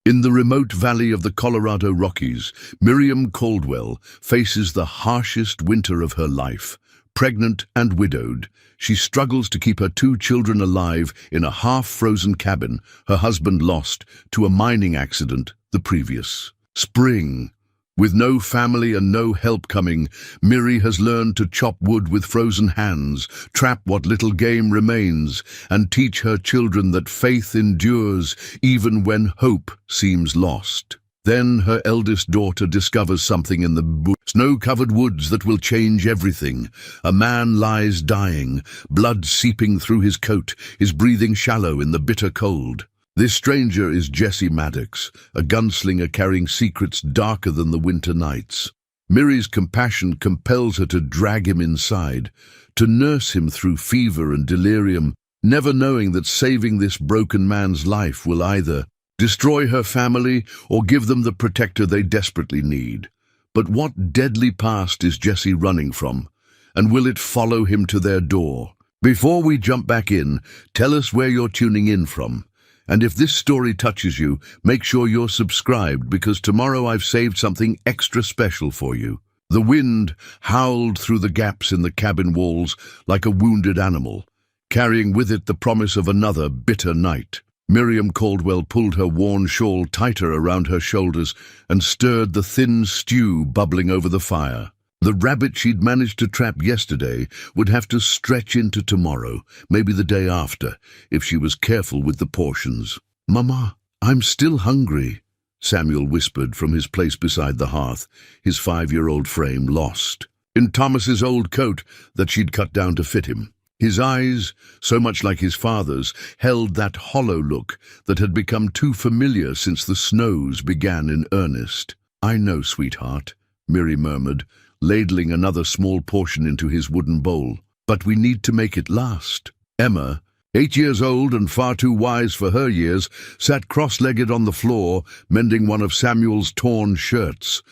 In the remote valley of the Colorado Rockies, Miriam Caldwell faces the harshest winter of her life. Pregnant and widowed, she struggles to keep her two children alive in a half-frozen cabin, her husband lost to a mining accident the previous spring. With no family and no help coming, Miri has learned to chop wood with frozen hands, trap what little game remains, and teach her children that faith endures even when hope seems lost. Then her eldest daughter discovers something in the snow-covered woods that will change everything. A man lies dying, blood seeping through his coat, his breathing shallow in the bitter cold. This stranger is Jesse Maddox, a gunslinger carrying secrets darker than the winter nights. Miri's compassion compels her to drag him inside, to nurse him through fever and delirium, never knowing that saving this broken man's life will either destroy her family or give them the protector they desperately need. But what deadly past is Jesse running from, and will it follow him to their door? Before we jump back in, tell us where you're tuning in from. And if this story touches you, make sure you're subscribed, because tomorrow I've saved something extra special for you. The wind howled through the gaps in the cabin walls like a wounded animal, carrying with it the promise of another bitter night. Miriam Caldwell pulled her worn shawl tighter around her shoulders and stirred the thin stew bubbling over the fire. The rabbit she'd managed to trap yesterday would have to stretch into tomorrow, maybe the day after, if she was careful with the portions. "Mama, I'm still hungry," Samuel whispered from his place beside the hearth, his 5-year-old frame lost in Thomas's old coat that she'd cut down to fit him. His eyes, so much like his father's, held that hollow look that had become too familiar since the snows began in earnest. "I know, sweetheart," Miri murmured, ladling another small portion into his wooden bowl. "But we need to make it last." Emma, 8 years old and far too wise for her years, sat cross-legged on the floor, mending one of Samuel's torn shirts.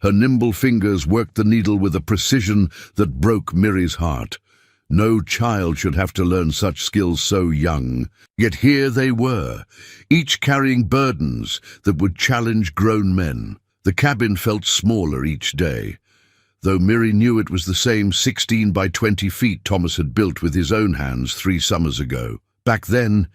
Her nimble fingers worked the needle with a precision that broke Miri's heart. No child should have to learn such skills so young. Yet here they were, each carrying burdens that would challenge grown men. The cabin felt smaller each day, though Miri knew it was the same 16 by 20 feet Thomas had built with his own hands 3 summers ago. Back then,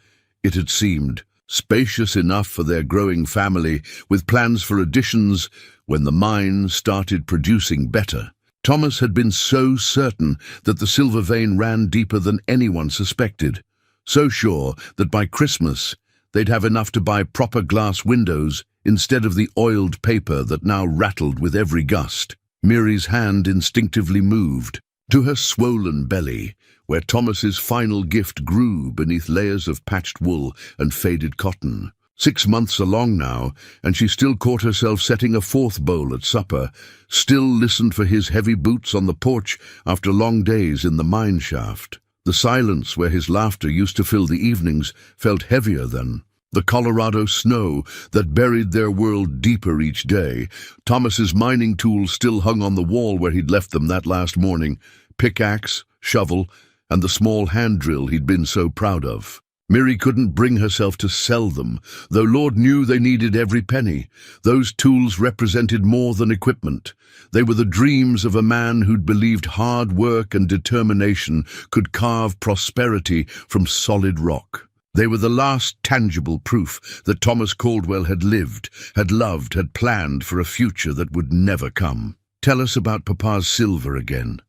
it had seemed spacious enough for their growing family, with plans for additions when the mine started producing better. Thomas had been so certain that the silver vein ran deeper than anyone suspected, so sure that by Christmas they'd have enough to buy proper glass windows instead of the oiled paper that now rattled with every gust. Miri's hand instinctively moved to her swollen belly, where Thomas's final gift grew beneath layers of patched wool and faded cotton. 6 months along now, and she still caught herself setting a 4th bowl at supper, still listened for his heavy boots on the porch after long days in the mine shaft. The silence where his laughter used to fill the evenings felt heavier than the Colorado snow that buried their world deeper each day. Thomas's mining tools still hung on the wall where he'd left them that last morning: pickaxe, shovel, and the small hand drill he'd been so proud of. Miri couldn't bring herself to sell them, though Lord knew they needed every penny. Those tools represented more than equipment. They were the dreams of a man who'd believed hard work and determination could carve prosperity from solid rock. They were the last tangible proof that Thomas Caldwell had lived, had loved, had planned for a future that would never come. "Tell us about Papa's silver again,"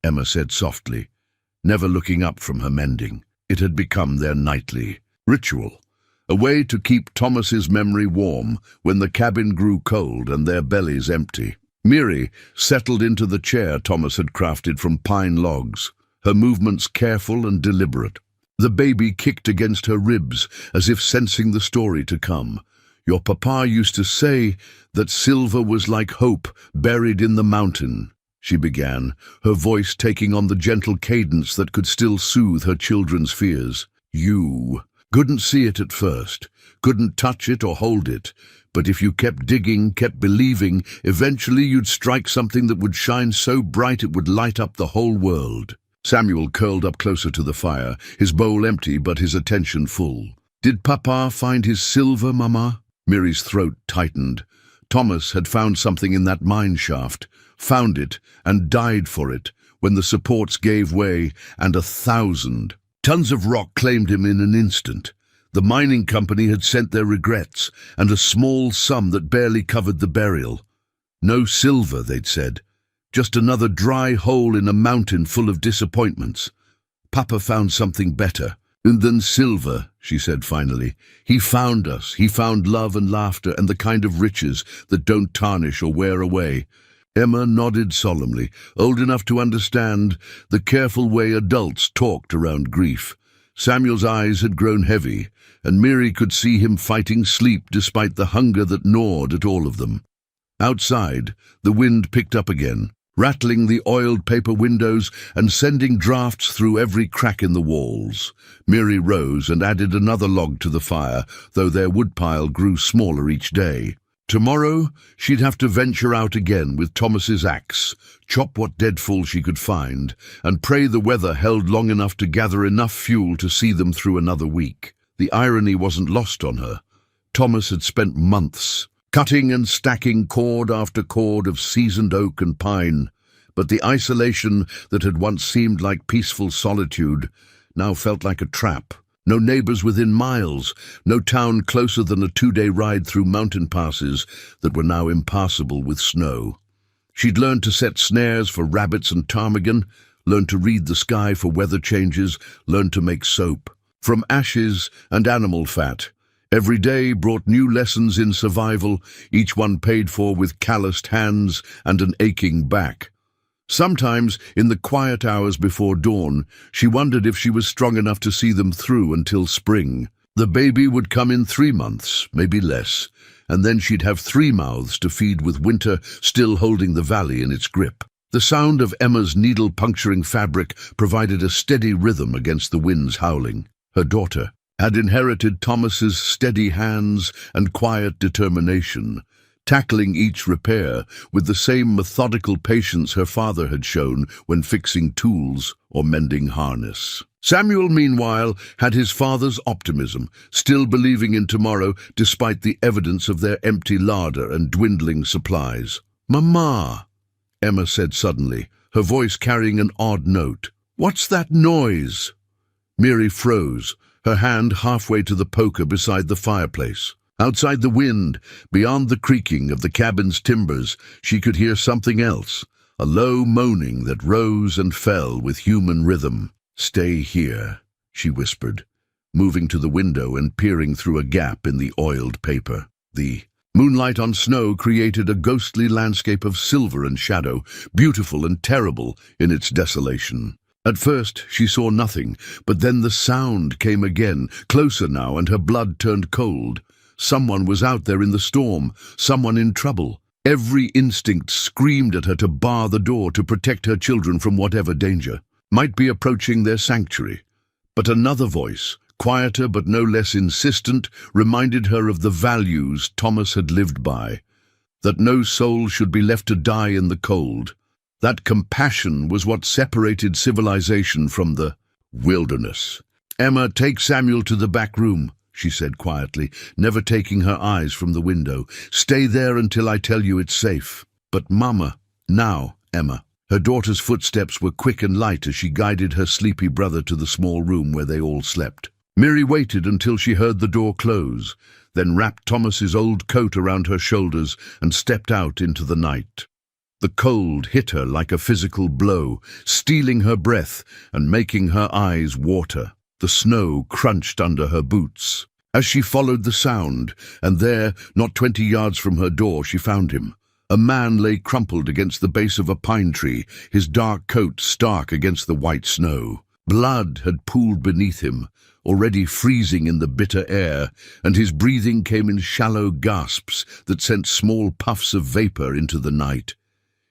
Emma said softly, never looking up from her mending. It had become their nightly ritual, a way to keep Thomas's memory warm when the cabin grew cold and their bellies empty. Miri settled into the chair Thomas had crafted from pine logs, her movements careful and deliberate. The baby kicked against her ribs as if sensing the story to come. "Your papa used to say that silver was like hope buried in the mountain," she began, her voice taking on the gentle cadence that could still soothe her children's fears. "You couldn't see it at first, couldn't touch it or hold it, but if you kept digging, kept believing, eventually you'd strike something that would shine so bright it would light up the whole world." Samuel curled up closer to the fire, his bowl empty but his attention full. "Did Papa find his silver, Mama?" Mary's throat tightened. Thomas had found something in that mine shaft, found it and died for it when the supports gave way, and 1,000 tons of rock claimed him in an instant. The mining company had sent their regrets, and a small sum that barely covered the burial. No silver, they'd said. Just another dry hole in a mountain full of disappointments. Papa found something better than silver, she said finally. He found us. He found love and laughter and the kind of riches that don't tarnish or wear away. Emma nodded solemnly, old enough to understand the careful way adults talked around grief. Samuel's eyes had grown heavy, and Mary could see him fighting sleep despite the hunger that gnawed at all of them. Outside, the wind picked up again, rattling the oiled paper windows and sending drafts through every crack in the walls. Mary rose and added another log to the fire, though their woodpile grew smaller each day. Tomorrow, she'd have to venture out again with Thomas's axe, chop what deadfall she could find, and pray the weather held long enough to gather enough fuel to see them through another week. The irony wasn't lost on her. Thomas had spent months cutting and stacking cord after cord of seasoned oak and pine, but the isolation that had once seemed like peaceful solitude now felt like a trap. No neighbors within miles, no town closer than a 2-day ride through mountain passes that were now impassable with snow. She'd learned to set snares for rabbits and ptarmigan, learned to read the sky for weather changes, learned to make soap. From ashes and animal fat, every day brought new lessons in survival, each one paid for with calloused hands and an aching back. Sometimes, in the quiet hours before dawn, she wondered if she was strong enough to see them through until spring. The baby would come in 3 months, maybe less, and then she'd have 3 mouths to feed with winter still holding the valley in its grip. The sound of Emma's needle-puncturing fabric provided a steady rhythm against the wind's howling. Her daughter had inherited Thomas's steady hands and quiet determination, tackling each repair with the same methodical patience her father had shown when fixing tools or mending harness. Samuel, meanwhile, had his father's optimism, still believing in tomorrow despite the evidence of their empty larder and dwindling supplies. "Mama," Emma said suddenly, her voice carrying an odd note. "What's that noise?" Mary froze, her hand halfway to the poker beside the fireplace. Outside the wind, beyond the creaking of the cabin's timbers, she could hear something else, a low moaning that rose and fell with human rhythm. "Stay here," she whispered, moving to the window and peering through a gap in the oiled paper. The moonlight on snow created a ghostly landscape of silver and shadow, beautiful and terrible in its desolation. At first she saw nothing, but then the sound came again, closer now, and her blood turned cold. Someone was out there in the storm, someone in trouble. Every instinct screamed at her to bar the door to protect her children from whatever danger might be approaching their sanctuary. But another voice, quieter but no less insistent, reminded her of the values Thomas had lived by, that no soul should be left to die in the cold. That compassion was what separated civilization from the wilderness. "Emma, take Samuel to the back room," she said quietly, never taking her eyes from the window. "Stay there until I tell you it's safe." "But Mama." "Now, Emma." Her daughter's footsteps were quick and light as she guided her sleepy brother to the small room where they all slept. Mary waited until she heard the door close, then wrapped Thomas's old coat around her shoulders and stepped out into the night. The cold hit her like a physical blow, stealing her breath and making her eyes water. The snow crunched under her boots. As she followed the sound, and there, not 20 yards from her door, she found him. A man lay crumpled against the base of a pine tree, his dark coat stark against the white snow. Blood had pooled beneath him, already freezing in the bitter air, and his breathing came in shallow gasps that sent small puffs of vapor into the night.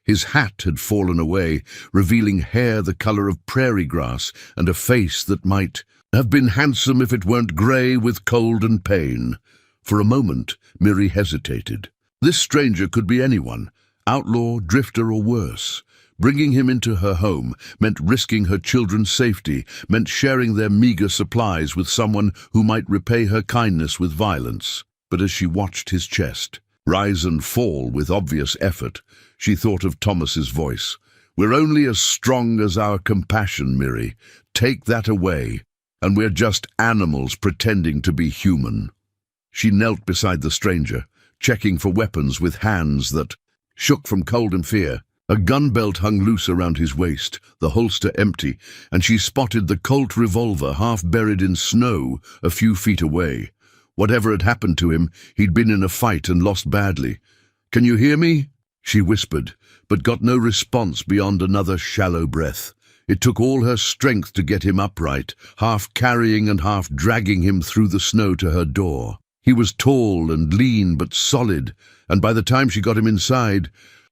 His hat had fallen away, revealing hair the color of prairie grass and a face that might have been handsome if it weren't grey with cold and pain. For a moment, Mary hesitated. This stranger could be anyone, outlaw, drifter, or worse. Bringing him into her home meant risking her children's safety, meant sharing their meager supplies with someone who might repay her kindness with violence. But as she watched his chest rise and fall with obvious effort, she thought of Thomas's voice. "We're only as strong as our compassion, Miri. Take that away, and we're just animals pretending to be human." She knelt beside the stranger, checking for weapons with hands that shook from cold and fear. A gun belt hung loose around his waist, the holster empty, and she spotted the Colt revolver half buried in snow a few feet away. Whatever had happened to him, he'd been in a fight and lost badly. "Can you hear me?" she whispered, but got no response beyond another shallow breath. It took all her strength to get him upright, half carrying and half dragging him through the snow to her door. He was tall and lean but solid, and by the time she got him inside,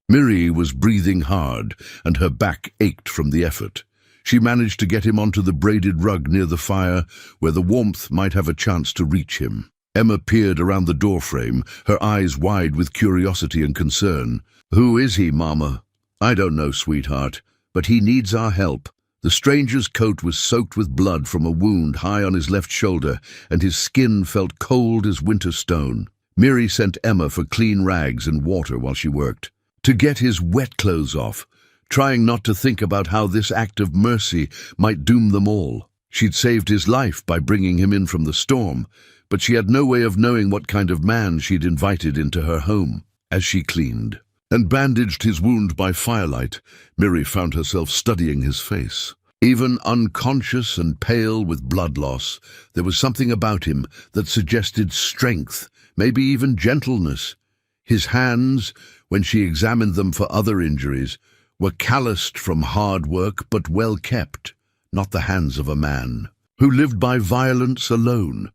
Miri was breathing hard, and her back ached from the effort. She managed to get him onto the braided rug near the fire, where the warmth might have a chance to reach him. Emma peered around the doorframe, her eyes wide with curiosity and concern. "Who is he, Mama?" "I don't know, sweetheart, but he needs our help." The stranger's coat was soaked with blood from a wound high on his left shoulder, and his skin felt cold as winter stone. Miri sent Emma for clean rags and water while she worked. To get his wet clothes off, trying not to think about how this act of mercy might doom them all. She'd saved his life by bringing him in from the storm, but she had no way of knowing what kind of man she'd invited into her home. As she cleaned and bandaged his wound by firelight, Miri found herself studying his face. Even unconscious and pale with blood loss, there was something about him that suggested strength, maybe even gentleness. His hands, when she examined them for other injuries, were calloused from hard work but well kept, not the hands of a man who lived by violence alone.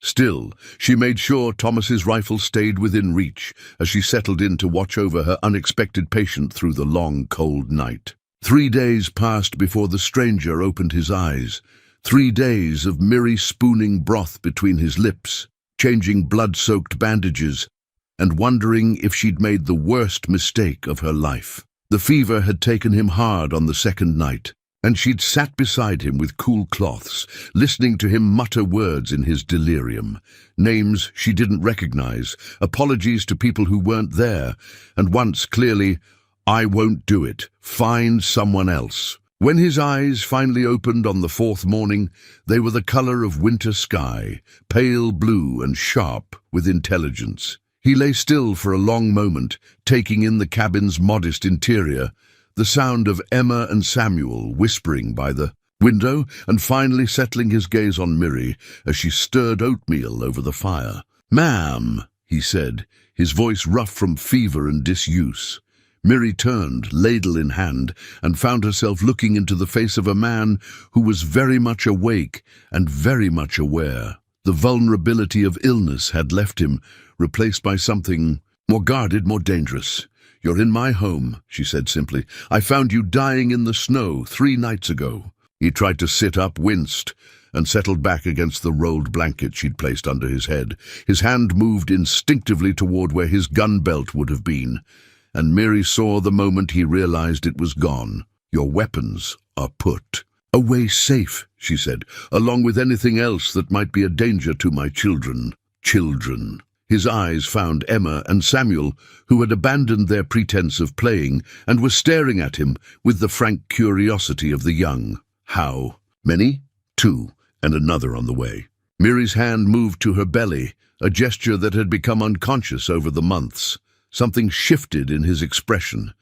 Still, she made sure Thomas's rifle stayed within reach as she settled in to watch over her unexpected patient through the long, cold night. 3 days passed before the stranger opened his eyes. 3 days of Miri spooning broth between his lips, changing blood-soaked bandages, and wondering if she'd made the worst mistake of her life. The fever had taken him hard on the second night, and she'd sat beside him with cool cloths, listening to him mutter words in his delirium. Names she didn't recognize, apologies to people who weren't there, and once clearly, "I won't do it. Find someone else." When his eyes finally opened on the 4th morning, they were the color of winter sky, pale blue and sharp with intelligence. He lay still for a long moment, taking in the cabin's modest interior, the sound of Emma and Samuel whispering by the window, and finally settling his gaze on Miri as she stirred oatmeal over the fire. "Ma'am," he said, his voice rough from fever and disuse. Miri turned, ladle in hand, and found herself looking into the face of a man who was very much awake and very much aware. The vulnerability of illness had left him, replaced by something more guarded, more dangerous. "You're in my home," she said simply. "I found you dying in the snow 3 nights ago." He tried to sit up, winced, and settled back against the rolled blanket she'd placed under his head. His hand moved instinctively toward where his gun belt would have been, and Miri saw the moment he realized it was gone. "Your weapons are put away safe," she said, "along with anything else that might be a danger to my children." Children. His eyes found Emma and Samuel, who had abandoned their pretense of playing and were staring at him with the frank curiosity of the young. "How many?" "2, and another on the way." Miri's hand moved to her belly, a gesture that had become unconscious over the months. Something shifted in his expression.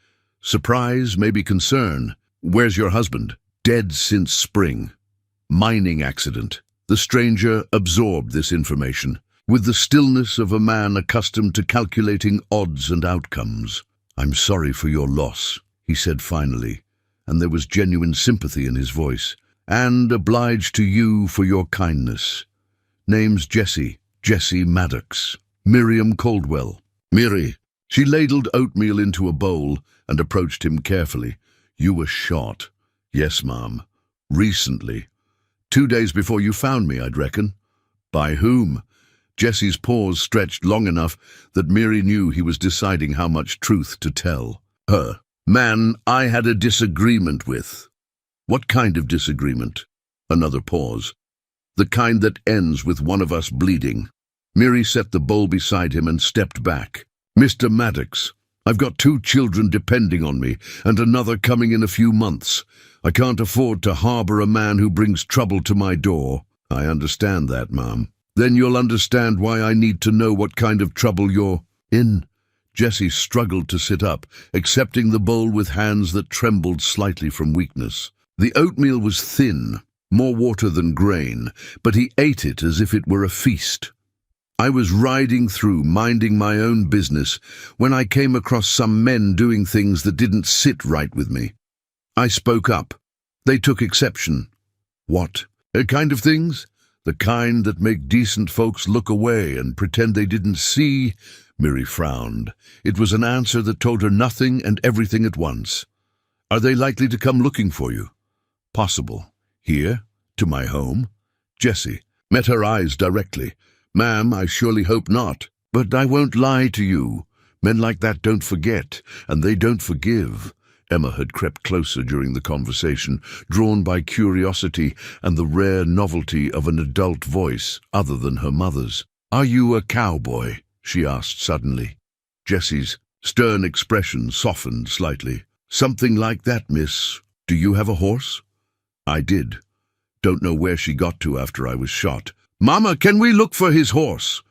Surprise, maybe concern. "Where's your husband?" "Dead since spring. Mining accident." The stranger absorbed this information with the stillness of a man accustomed to calculating odds and outcomes. "I'm sorry for your loss," he said finally, and there was genuine sympathy in his voice. "And obliged to you for your kindness. Name's Jessie Maddox. Miriam Caldwell." "Miri." She ladled oatmeal into a bowl and approached him carefully. "You were shot." "Yes, Ma'am. Recently. 2 days before you found me, I'd reckon." "By whom?" Jessie's pause stretched long enough that Miri knew he was deciding how much truth to tell. "Her. Man I had a disagreement with." "What kind of disagreement?" Another pause. "The kind that ends with one of us bleeding." Miri set the bowl beside him and stepped back. "Mr. Maddox, I've got 2 children depending on me, and another coming in a few months. I can't afford to harbor a man who brings trouble to my door." "I understand that, Mom." "Then you'll understand why I need to know what kind of trouble you're in." Jessie struggled to sit up, accepting the bowl with hands that trembled slightly from weakness. The oatmeal was thin, more water than grain, but he ate it as if it were a feast. "I was riding through, minding my own business, when I came across some men doing things that didn't sit right with me. I spoke up. They took exception." "What kind of things?" "The kind that make decent folks look away and pretend they didn't see." Miri frowned. It was an answer that told her nothing and everything at once. "Are they likely to come looking for you?" "Possible. Here? To my home?" Jessie met her eyes directly. "Ma'am, I surely hope not. But I won't lie to you. Men like that don't forget, and they don't forgive." Emma had crept closer during the conversation, drawn by curiosity and the rare novelty of an adult voice other than her mother's. "Are you a cowboy?" she asked suddenly. Jessie's stern expression softened slightly. "Something like that, miss. Do you have a horse?" "I did. Don't know where she got to after I was shot." "Mama, can we look for his horse?"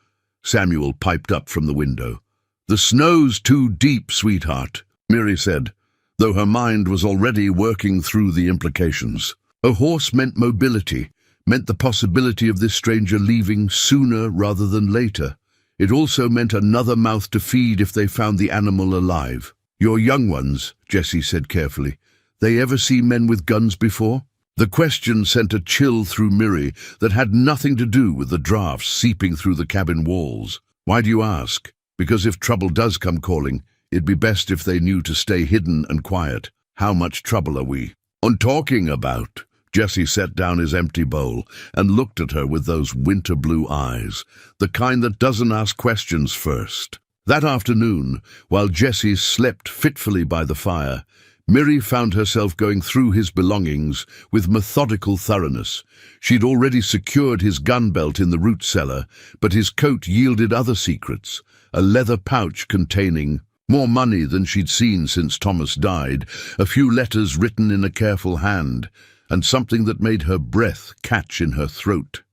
Samuel piped up from the window. "The snow's too deep, sweetheart," Miri said, though her mind was already working through the implications. A horse meant mobility, meant the possibility of this stranger leaving sooner rather than later. It also meant another mouth to feed if they found the animal alive. "Your young ones," Jessie said carefully, "they ever see men with guns before?" The question sent a chill through Miri that had nothing to do with the drafts seeping through the cabin walls. "Why do you ask?" "Because if trouble does come calling, it'd be best if they knew to stay hidden and quiet." "How much trouble are we on talking about?" Jessie set down his empty bowl and looked at her with those winter blue eyes, the kind that doesn't ask questions first. That afternoon, while Jessie slept fitfully by the fire, Miri found herself going through his belongings with methodical thoroughness. She'd already secured his gun belt in the root cellar, but his coat yielded other secrets, a leather pouch containing more money than she'd seen since Thomas died, a few letters written in a careful hand, and something that made her breath catch in her throat.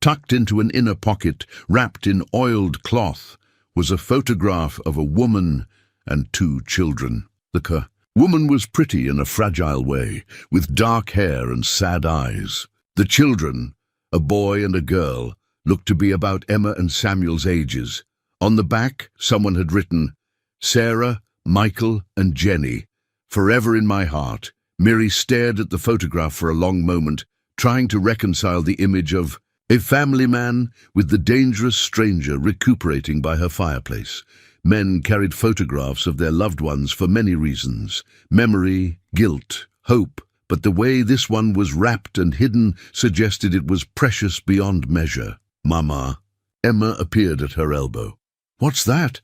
Tucked into an inner pocket, wrapped in oiled cloth, was a photograph of a woman and 2 children. The woman was pretty in a fragile way, with dark hair and sad eyes. The children, a boy and a girl, looked to be about Emma and Samuel's ages. On the back, someone had written, "Sarah, Michael, and Jenny, forever in my heart." Miri stared at the photograph for a long moment, trying to reconcile the image of a family man with the dangerous stranger recuperating by her fireplace. Men carried photographs of their loved ones for many reasons: memory, guilt, hope, but the way this one was wrapped and hidden suggested it was precious beyond measure. "Mama." Emma appeared at her elbow. "What's that?"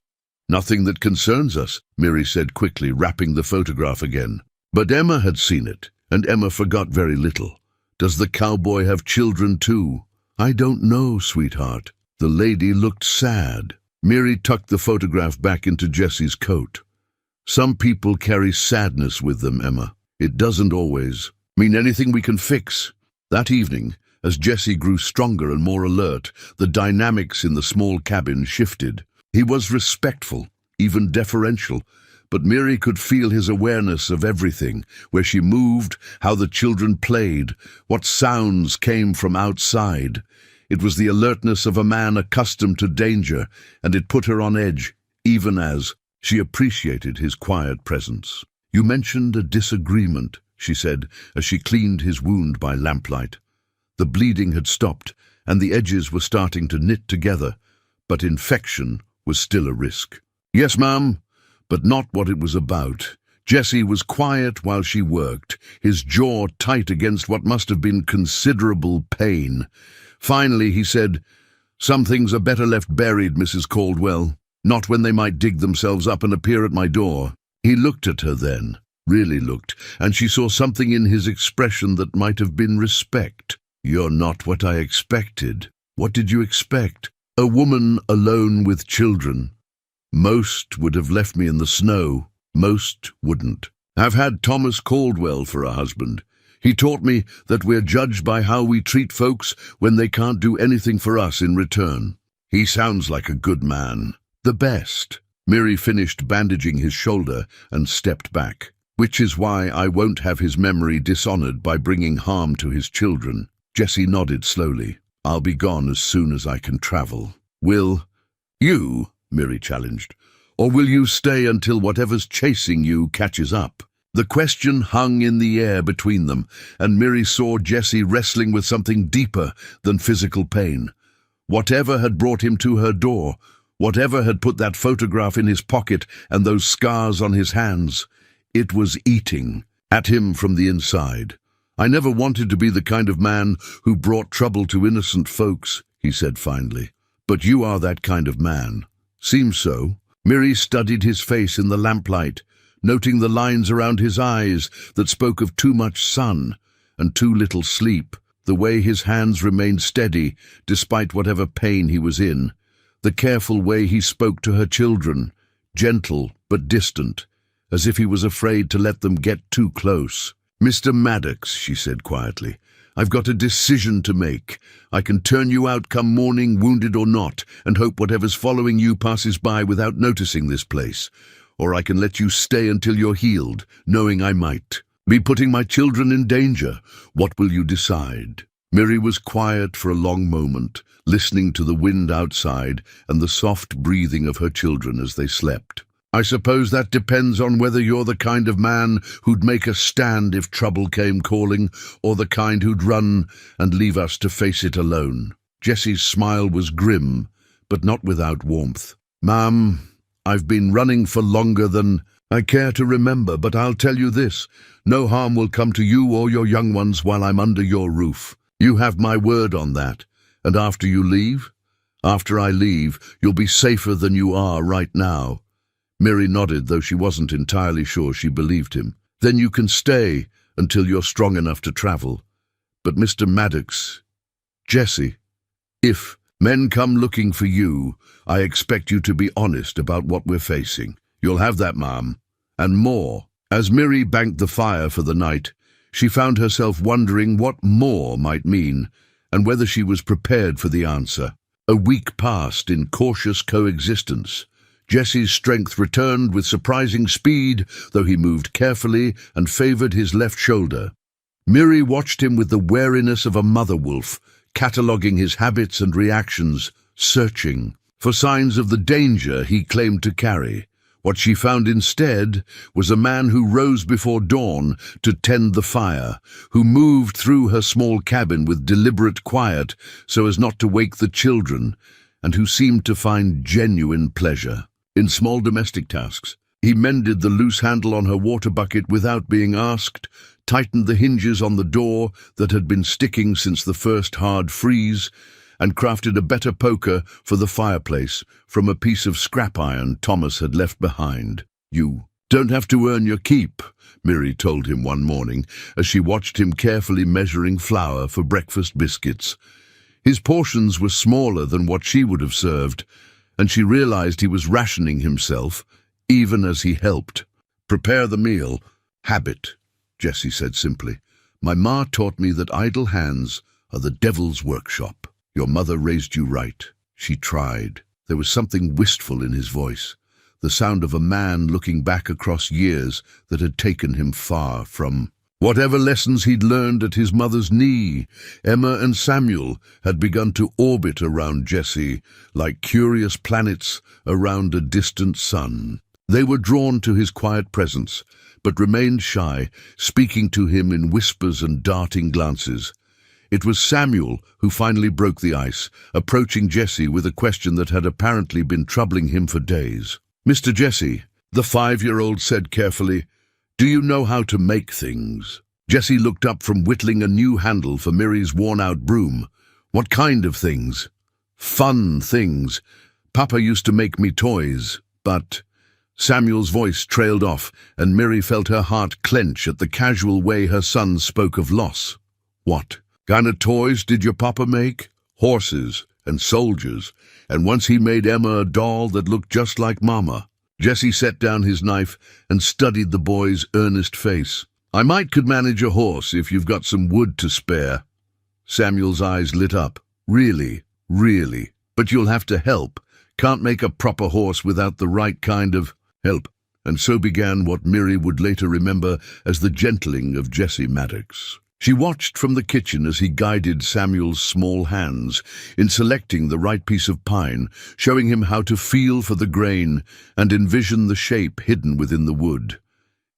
"Nothing that concerns us," Miri said quickly, wrapping the photograph again. But Emma had seen it, and Emma forgot very little. "Does the cowboy have children too?" "I don't know, sweetheart." The lady looked sad. Miri tucked the photograph back into Jessie's coat. "Some people carry sadness with them, Emma. It doesn't always mean anything we can fix." That evening, as Jessie grew stronger and more alert, the dynamics in the small cabin shifted. He was respectful, even deferential, but Miri could feel his awareness of everything, where she moved, how the children played, what sounds came from outside. It was the alertness of a man accustomed to danger, and it put her on edge, even as she appreciated his quiet presence. "You mentioned a disagreement," she said, as she cleaned his wound by lamplight. The bleeding had stopped, and the edges were starting to knit together, but infection was still a risk. "Yes, ma'am, but not what it was about." Jessie was quiet while she worked, his jaw tight against what must have been considerable pain. Finally, he said, "Some things are better left buried, Mrs. Caldwell, not when they might dig themselves up and appear at my door." He looked at her then, really looked, and she saw something in his expression that might have been respect. "You're not what I expected." "What did you expect?" A woman alone with children. Most would have left me in the snow. Most wouldn't. I've had Thomas Caldwell for a husband. He taught me that we're judged by how we treat folks when they can't do anything for us in return. He sounds like a good man. The best. Miri finished bandaging his shoulder and stepped back. Which is why I won't have his memory dishonored by bringing harm to his children. Jesse nodded slowly. I'll be gone as soon as I can travel. Will you, Miri challenged, or will you stay until whatever's chasing you catches up? The question hung in the air between them, and Miri saw Jesse wrestling with something deeper than physical pain. Whatever had brought him to her door, whatever had put that photograph in his pocket and those scars on his hands, it was eating at him from the inside. I never wanted to be the kind of man who brought trouble to innocent folks, he said finally. But you are that kind of man. Seems so. Miri studied his face in the lamplight, noting the lines around his eyes that spoke of too much sun and too little sleep, the way his hands remained steady despite whatever pain he was in, the careful way he spoke to her children, gentle but distant, as if he was afraid to let them get too close. Mr. Maddox, she said quietly, I've got a decision to make. I can turn you out come morning, wounded or not, and hope whatever's following you passes by without noticing this place. Or I can let you stay until you're healed, knowing I might be putting my children in danger. What will you decide? Miri was quiet for a long moment, listening to the wind outside and the soft breathing of her children as they slept. I suppose that depends on whether you're the kind of man who'd make a stand if trouble came calling, or the kind who'd run and leave us to face it alone. Jesse's smile was grim, but not without warmth. Ma'am, I've been running for longer than I care to remember, but I'll tell you this. No harm will come to you or your young ones while I'm under your roof. You have my word on that. And after you leave? After I leave, you'll be safer than you are right now. Miri nodded, though she wasn't entirely sure she believed him. Then you can stay until you're strong enough to travel. But Mr. Maddox, Jesse, if men come looking for you, I expect you to be honest about what we're facing. You'll have that, ma'am, and more. As Miri banked the fire for the night, she found herself wondering what more might mean, and whether she was prepared for the answer. A week passed in cautious coexistence. Jesse's strength returned with surprising speed, though he moved carefully and favored his left shoulder. Miri watched him with the wariness of a mother wolf, cataloguing his habits and reactions, searching for signs of the danger he claimed to carry. What she found instead was a man who rose before dawn to tend the fire, who moved through her small cabin with deliberate quiet so as not to wake the children, and who seemed to find genuine pleasure in small domestic tasks. He mended the loose handle on her water bucket without being asked, tightened the hinges on the door that had been sticking since the first hard freeze, and crafted a better poker for the fireplace from a piece of scrap iron Thomas had left behind. You don't have to earn your keep, Miri told him one morning as she watched him carefully measuring flour for breakfast biscuits. His portions were smaller than what she would have served, and she realized he was rationing himself, even as he helped. Prepare the meal. Habit, Jesse said simply. My ma taught me that idle hands are the devil's workshop. Your mother raised you right. She tried. There was something wistful in his voice, the sound of a man looking back across years that had taken him far from whatever lessons he'd learned at his mother's knee. Emma and Samuel had begun to orbit around Jesse like curious planets around a distant sun. They were drawn to his quiet presence, but remained shy, speaking to him in whispers and darting glances. It was Samuel who finally broke the ice, approaching Jesse with a question that had apparently been troubling him for days. Mr. Jesse, the 5-year-old said carefully, do you know how to make things? Jesse looked up from whittling a new handle for Miri's worn-out broom. What kind of things? Fun things. Papa used to make me toys, but... Samuel's voice trailed off, and Miri felt her heart clench at the casual way her son spoke of loss. What kind of toys did your papa make? Horses and soldiers, and once he made Emma a doll that looked just like Mama. Jesse set down his knife and studied the boy's earnest face. "I could manage a horse if you've got some wood to spare." Samuel's eyes lit up. "Really, really. But you'll have to help. Can't make a proper horse without the right kind of help." And so began what Miri would later remember as the gentling of Jesse Maddox. She watched from the kitchen as he guided Samuel's small hands in selecting the right piece of pine, showing him how to feel for the grain and envision the shape hidden within the wood.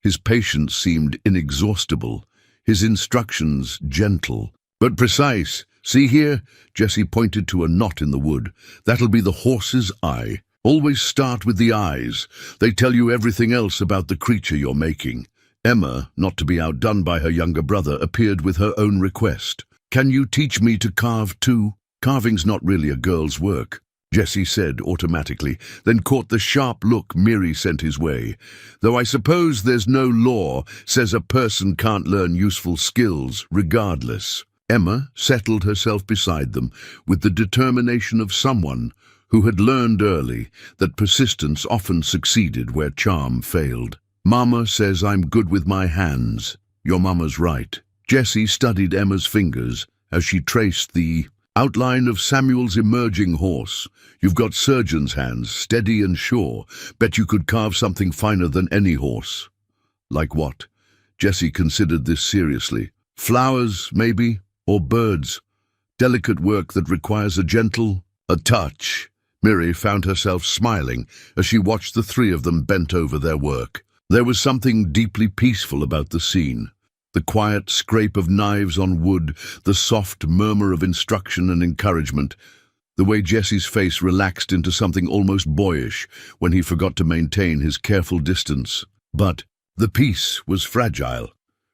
His patience seemed inexhaustible, his instructions gentle, but precise. "See here?" Jesse pointed to a knot in the wood. "That'll be the horse's eye. Always start with the eyes. They tell you everything else about the creature you're making." Emma, not to be outdone by her younger brother, appeared with her own request. "Can you teach me to carve too?" "Carving's not really a girl's work," Jesse said automatically, then caught the sharp look Miri sent his way. "Though I suppose there's no law says a person can't learn useful skills regardless." Emma settled herself beside them with the determination of someone who had learned early that persistence often succeeded where charm failed. "Mama says I'm good with my hands." "Your mama's right." Jesse studied Emma's fingers as she traced the outline of Samuel's emerging horse. "You've got surgeon's hands, steady and sure. Bet you could carve something finer than any horse." "Like what?" Jesse considered this seriously. "Flowers, maybe, or birds. Delicate work that requires a touch." Miri found herself smiling as she watched the three of them bent over their work. There was something deeply peaceful about the scene. The quiet scrape of knives on wood, the soft murmur of instruction and encouragement, the way Jesse's face relaxed into something almost boyish when he forgot to maintain his careful distance. But the peace was fragile,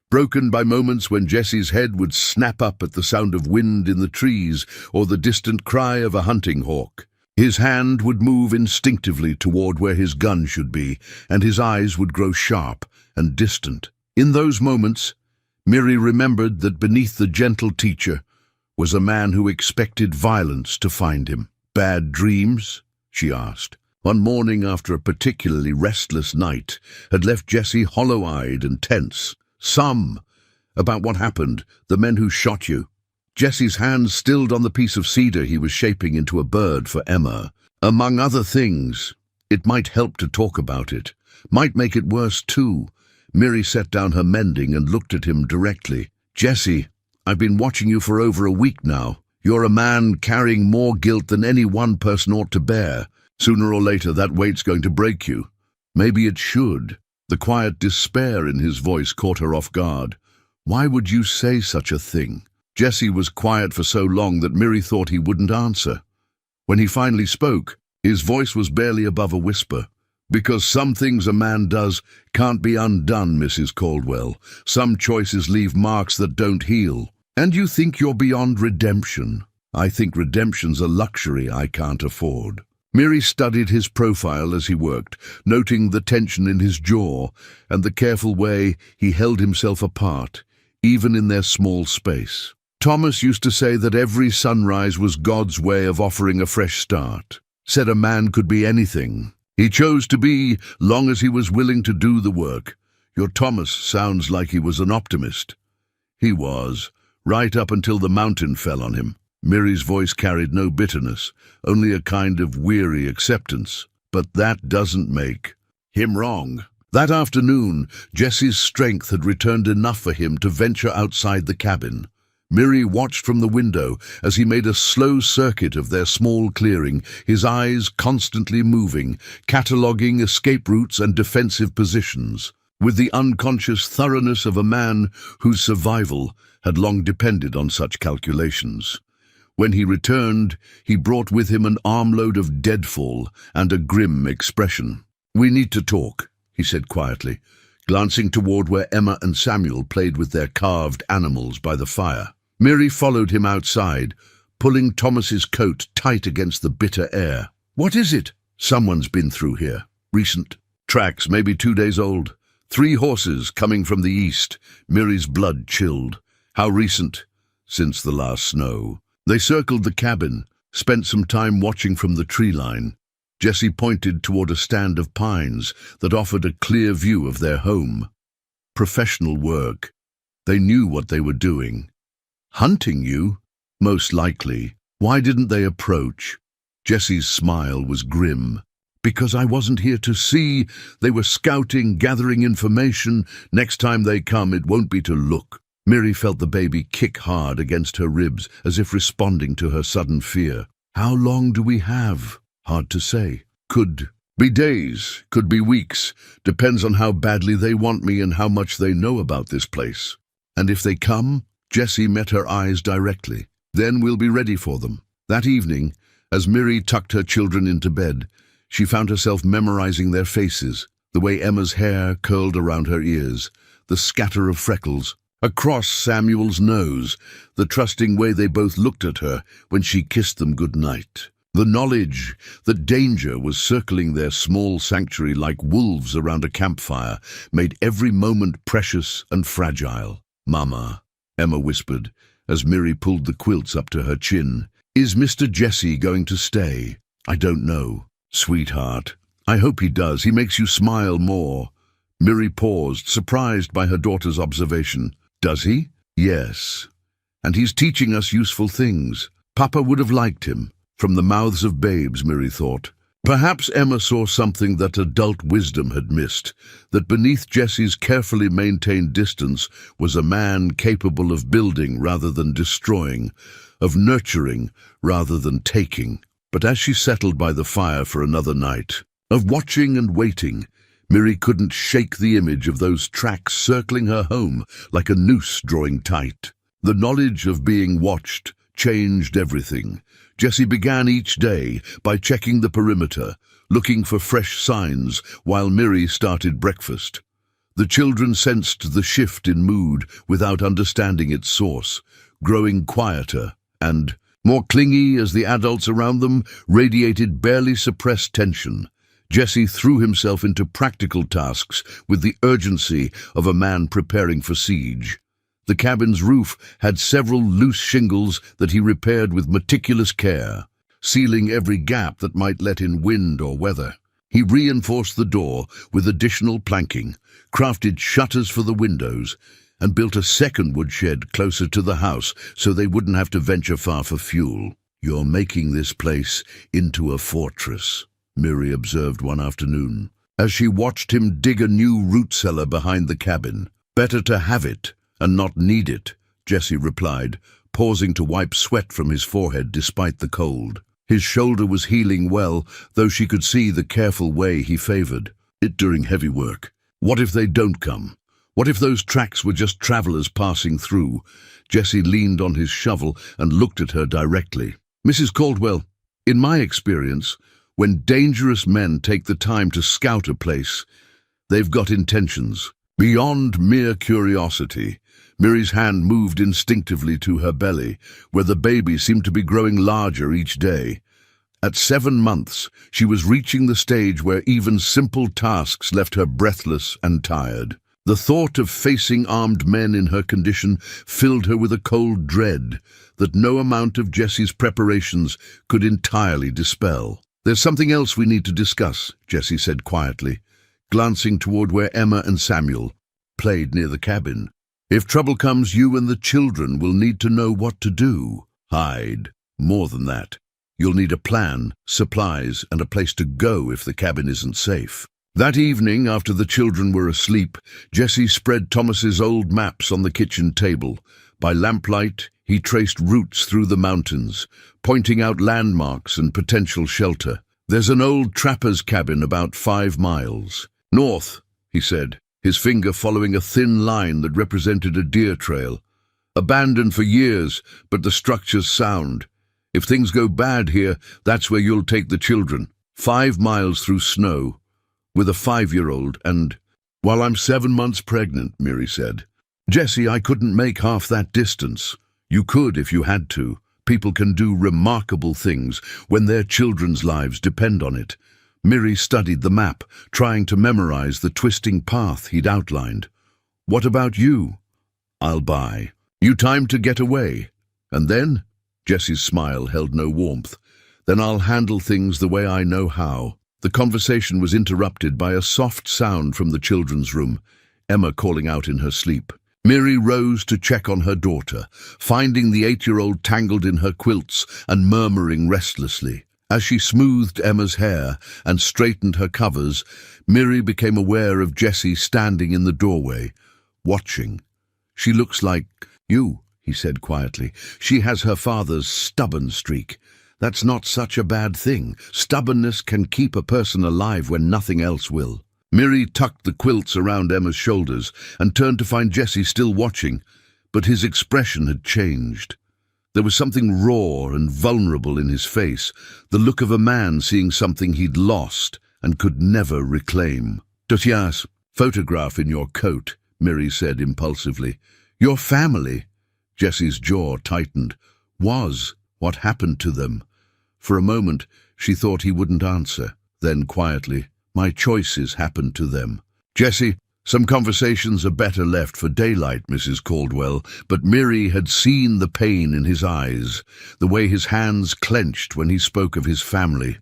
broken by moments when Jesse's head would snap up at the sound of wind in the trees or the distant cry of a hunting hawk. His hand would move instinctively toward where his gun should be, and his eyes would grow sharp and distant. In those moments, Miri remembered that beneath the gentle teacher was a man who expected violence to find him. "Bad dreams?" she asked. One morning after a particularly restless night had left Jesse hollow-eyed and tense. "Some. About what happened, the men who shot you." Jesse's hand stilled on the piece of cedar he was shaping into a bird for Emma. "Among other things, it might help to talk about it. Might make it worse too." Miri set down her mending and looked at him directly. "Jesse, I've been watching you for over a week now. You're a man carrying more guilt than any one person ought to bear. Sooner or later that weight's going to break you." "Maybe it should." The quiet despair in his voice caught her off guard. "Why would you say such a thing?" Jesse was quiet for so long that Miri thought he wouldn't answer. When he finally spoke, his voice was barely above a whisper. "Because some things a man does can't be undone, Mrs. Caldwell. Some choices leave marks that don't heal. And you think you're beyond redemption. I think redemption's a luxury I can't afford." Miri studied his profile as he worked, noting the tension in his jaw and the careful way he held himself apart, even in their small space. Thomas used to say that every sunrise was God's way of offering a fresh start. Said a man could be anything he chose to be, long as he was willing to do the work. Your Thomas sounds like he was an optimist. He was, right up until the mountain fell on him. Miri's voice carried no bitterness, only a kind of weary acceptance. But that doesn't make him wrong. That afternoon, Jesse's strength had returned enough for him to venture outside the cabin. Miri watched from the window as he made a slow circuit of their small clearing, his eyes constantly moving, cataloguing escape routes and defensive positions, with the unconscious thoroughness of a man whose survival had long depended on such calculations. When he returned, he brought with him an armload of deadfall and a grim expression. "We need to talk," he said quietly, glancing toward where Emma and Samuel played with their carved animals by the fire. Miri followed him outside, pulling Thomas's coat tight against the bitter air. "What is it?" "Someone's been through here. Recent. Tracks, maybe 2 days old. 3 horses coming from the east." Miri's blood chilled. "How recent?" "Since the last snow." They circled the cabin, spent some time watching from the tree line. Jessie pointed toward a stand of pines that offered a clear view of their home. Professional work. They knew what they were doing. Hunting you? Most likely. Why didn't they approach? Jessie's smile was grim. Because I wasn't here to see. They were scouting, gathering information. Next time they come, it won't be to look. Miri felt the baby kick hard against her ribs, as if responding to her sudden fear. How long do we have? Hard to say. Could be days, could be weeks. Depends on how badly they want me and how much they know about this place. And if they come, Jessie met her eyes directly. Then we'll be ready for them. That evening, as Miri tucked her children into bed, she found herself memorizing their faces, the way Emma's hair curled around her ears, the scatter of freckles across Samuel's nose, the trusting way they both looked at her when she kissed them good night. The knowledge that danger was circling their small sanctuary like wolves around a campfire made every moment precious and fragile. "Mama," Emma whispered, as Miri pulled the quilts up to her chin. "Is Mr. Jesse going to stay?" "I don't know." "Sweetheart, I hope he does. He makes you smile more." Miri paused, surprised by her daughter's observation. "Does he?" "Yes. And he's teaching us useful things. Papa would have liked him." From the mouths of babes, Miri thought. Perhaps Emma saw something that adult wisdom had missed, that beneath Jesse's carefully maintained distance was a man capable of building rather than destroying, of nurturing rather than taking. But as she settled by the fire for another night, of watching and waiting, Miri couldn't shake the image of those tracks circling her home like a noose drawing tight. The knowledge of being watched changed everything. Jesse began each day by checking the perimeter, looking for fresh signs while Miri started breakfast. The children sensed the shift in mood without understanding its source, growing quieter and more clingy as the adults around them radiated barely suppressed tension. Jesse threw himself into practical tasks with the urgency of a man preparing for siege. The cabin's roof had several loose shingles that he repaired with meticulous care, sealing every gap that might let in wind or weather. He reinforced the door with additional planking, crafted shutters for the windows, and built a second woodshed closer to the house so they wouldn't have to venture far for fuel. "You're making this place into a fortress," Miri observed one afternoon, as she watched him dig a new root cellar behind the cabin. "Better to have it and not need it," Jesse replied, pausing to wipe sweat from his forehead despite the cold. His shoulder was healing well, though she could see the careful way he favored it during heavy work. What if they don't come? What if those tracks were just travelers passing through? Jesse leaned on his shovel and looked at her directly. "Mrs. Caldwell, in my experience, when dangerous men take the time to scout a place, they've got intentions beyond mere curiosity." Miri's hand moved instinctively to her belly, where the baby seemed to be growing larger each day. At 7 months, she was reaching the stage where even simple tasks left her breathless and tired. The thought of facing armed men in her condition filled her with a cold dread that no amount of Jesse's preparations could entirely dispel. "There's something else we need to discuss," Jesse said quietly, glancing toward where Emma and Samuel played near the cabin. "If trouble comes, you and the children will need to know what to do. Hide. More than that. You'll need a plan, supplies, and a place to go if the cabin isn't safe." That evening, after the children were asleep, Jesse spread Thomas's old maps on the kitchen table. By lamplight, he traced routes through the mountains, pointing out landmarks and potential shelter. "There's an old trapper's cabin about 5 miles. North," he said, his finger following a thin line that represented a deer trail. "Abandoned for years, but the structure's sound. If things go bad here, that's where you'll take the children. 5 miles through snow, with a 5-year-old, and while I'm 7 months pregnant," Miri said. "Jesse, I couldn't make half that distance." "You could if you had to. People can do remarkable things when their children's lives depend on it." Miri studied the map, trying to memorize the twisting path he'd outlined. "What about you?" "I'll buy you time to get away. And then?" Jesse's smile held no warmth. Then I'll handle things the way I know how." The conversation was interrupted by a soft sound from the children's room, Emma calling out in her sleep. Miri rose to check on her daughter, finding the 8-year-old tangled in her quilts and murmuring restlessly. As she smoothed Emma's hair and straightened her covers, Miri became aware of Jessie standing in the doorway, watching. "She looks like you," he said quietly. "She has her father's stubborn streak. That's not such a bad thing. Stubbornness can keep a person alive when nothing else will." Miri tucked the quilts around Emma's shoulders and turned to find Jessie still watching, but his expression had changed. There was something raw and vulnerable in his face, the look of a man seeing something he'd lost and could never reclaim. "Totia's photograph in your coat," Miri said impulsively. "Your family," Jessie's jaw tightened. What happened to them? For a moment, she thought he wouldn't answer. Then quietly, "My choices happened to them." "Jessie, some conversations are better left for daylight, Mrs. Caldwell," but Miri had seen the pain in his eyes, the way his hands clenched when he spoke of his family.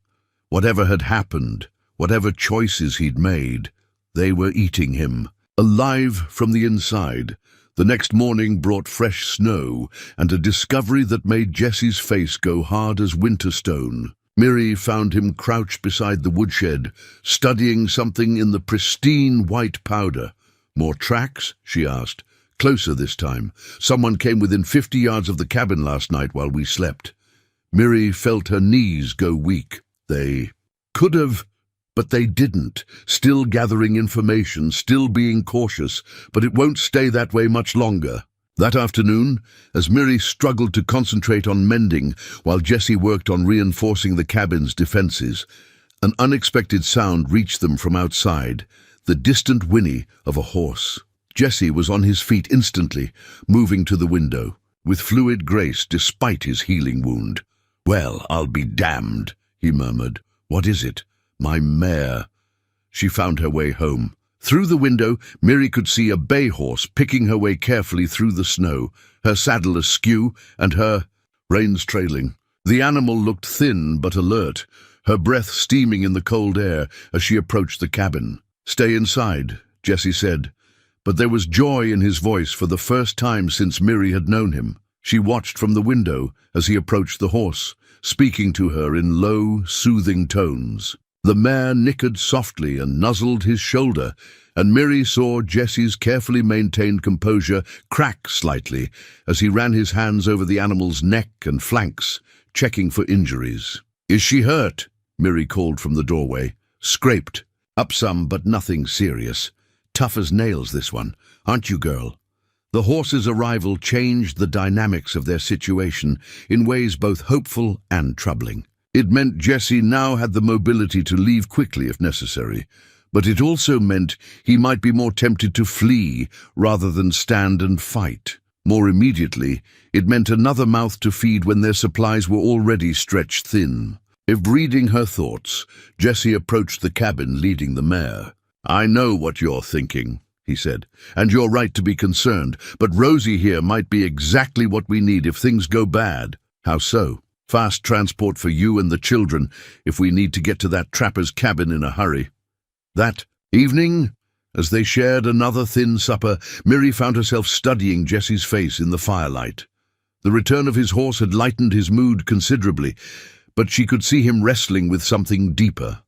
Whatever had happened, whatever choices he'd made, they were eating him, alive from the inside. The next morning brought fresh snow and a discovery that made Jessie's face go hard as winter stone. Miri found him crouched beside the woodshed, studying something in the pristine white powder. "More tracks?" she asked. "Closer this time. Someone came within 50 yards of the cabin last night while we slept." Miri felt her knees go weak. They could have, but they didn't. Still gathering information, still being cautious, but it won't stay that way much longer. That afternoon, as Miri struggled to concentrate on mending while Jessie worked on reinforcing the cabin's defenses, an unexpected sound reached them from outside, the distant whinny of a horse. Jessie was on his feet instantly, moving to the window, with fluid grace despite his healing wound. "Well, I'll be damned," he murmured. "What is it?" "My mare." She found her way home. Through the window, Miri could see a bay horse picking her way carefully through the snow, her saddle askew and her reins trailing. The animal looked thin but alert, her breath steaming in the cold air as she approached the cabin. "Stay inside," Jessie said, but there was joy in his voice for the first time since Miri had known him. She watched from the window as he approached the horse, speaking to her in low, soothing tones. The mare nickered softly and nuzzled his shoulder, and Miri saw Jessie's carefully maintained composure crack slightly as he ran his hands over the animal's neck and flanks, checking for injuries. "Is she hurt?" Miri called from the doorway. "Scraped. Up some, but nothing serious. Tough as nails, this one. Aren't you, girl?" The horse's arrival changed the dynamics of their situation in ways both hopeful and troubling. It meant Jessie now had the mobility to leave quickly if necessary, but it also meant he might be more tempted to flee rather than stand and fight. More immediately, it meant another mouth to feed when their supplies were already stretched thin. If reading her thoughts, Jessie approached the cabin leading the mare. "I know what you're thinking," he said, "and you're right to be concerned, but Rosie here might be exactly what we need if things go bad." "How so?" "Fast transport for you and the children if we need to get to that trapper's cabin in a hurry." That evening, as they shared another thin supper, Miri found herself studying Jessie's face in the firelight. The return of his horse had lightened his mood considerably, but she could see him wrestling with something deeper.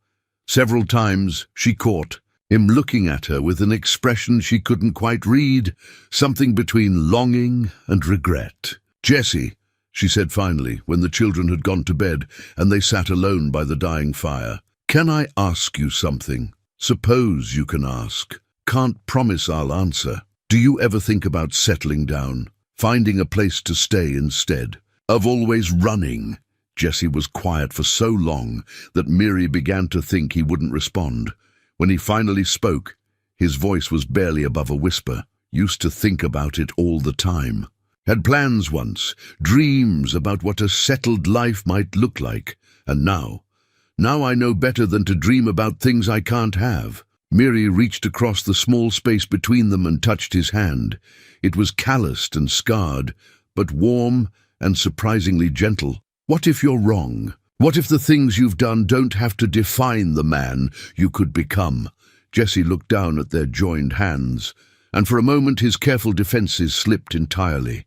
Several times she caught him looking at her with an expression she couldn't quite read, something between longing and regret. "Jessie," she said finally, when the children had gone to bed and they sat alone by the dying fire, "can I ask you something? Suppose you can ask. Can't promise I'll answer. Do you ever think about settling down, finding a place to stay instead of always running?" Jessie was quiet for so long that Miri began to think he wouldn't respond. When he finally spoke, his voice was barely above a whisper. "Used to think about it all the time. Had plans once, dreams about what a settled life might look like. And now I know better than to dream about things I can't have." Miri reached across the small space between them and touched his hand. It was calloused and scarred, but warm and surprisingly gentle. "What if you're wrong? What if the things you've done don't have to define the man you could become? Jesse looked down at their joined hands, and for a moment his careful defenses slipped entirely.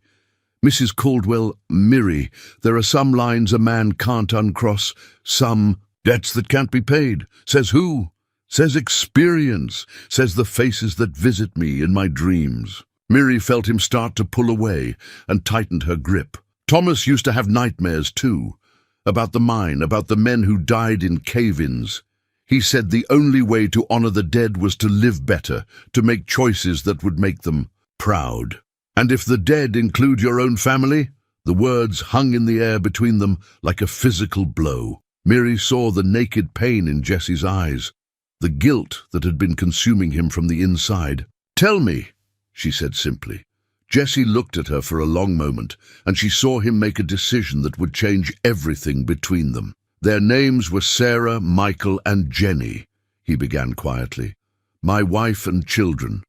Mrs. Caldwell, Miri, there are some lines a man can't uncross, some debts that can't be paid. Says who? Says experience, says the faces that visit me in my dreams. Miri felt him start to pull away and tightened her grip. Thomas used to have nightmares too, about the mine, about the men who died in cave-ins. He said the only way to honor the dead was to live better, to make choices that would make them proud. And if the dead include your own family? The words hung in the air between them like a physical blow. Miri saw the naked pain in Jesse's eyes, the guilt that had been consuming him from the inside. "Tell me," she said simply. Jesse looked at her for a long moment, and she saw him make a decision that would change everything between them. "Their names were Sarah, Michael, and Jenny," he began quietly. "My wife and children.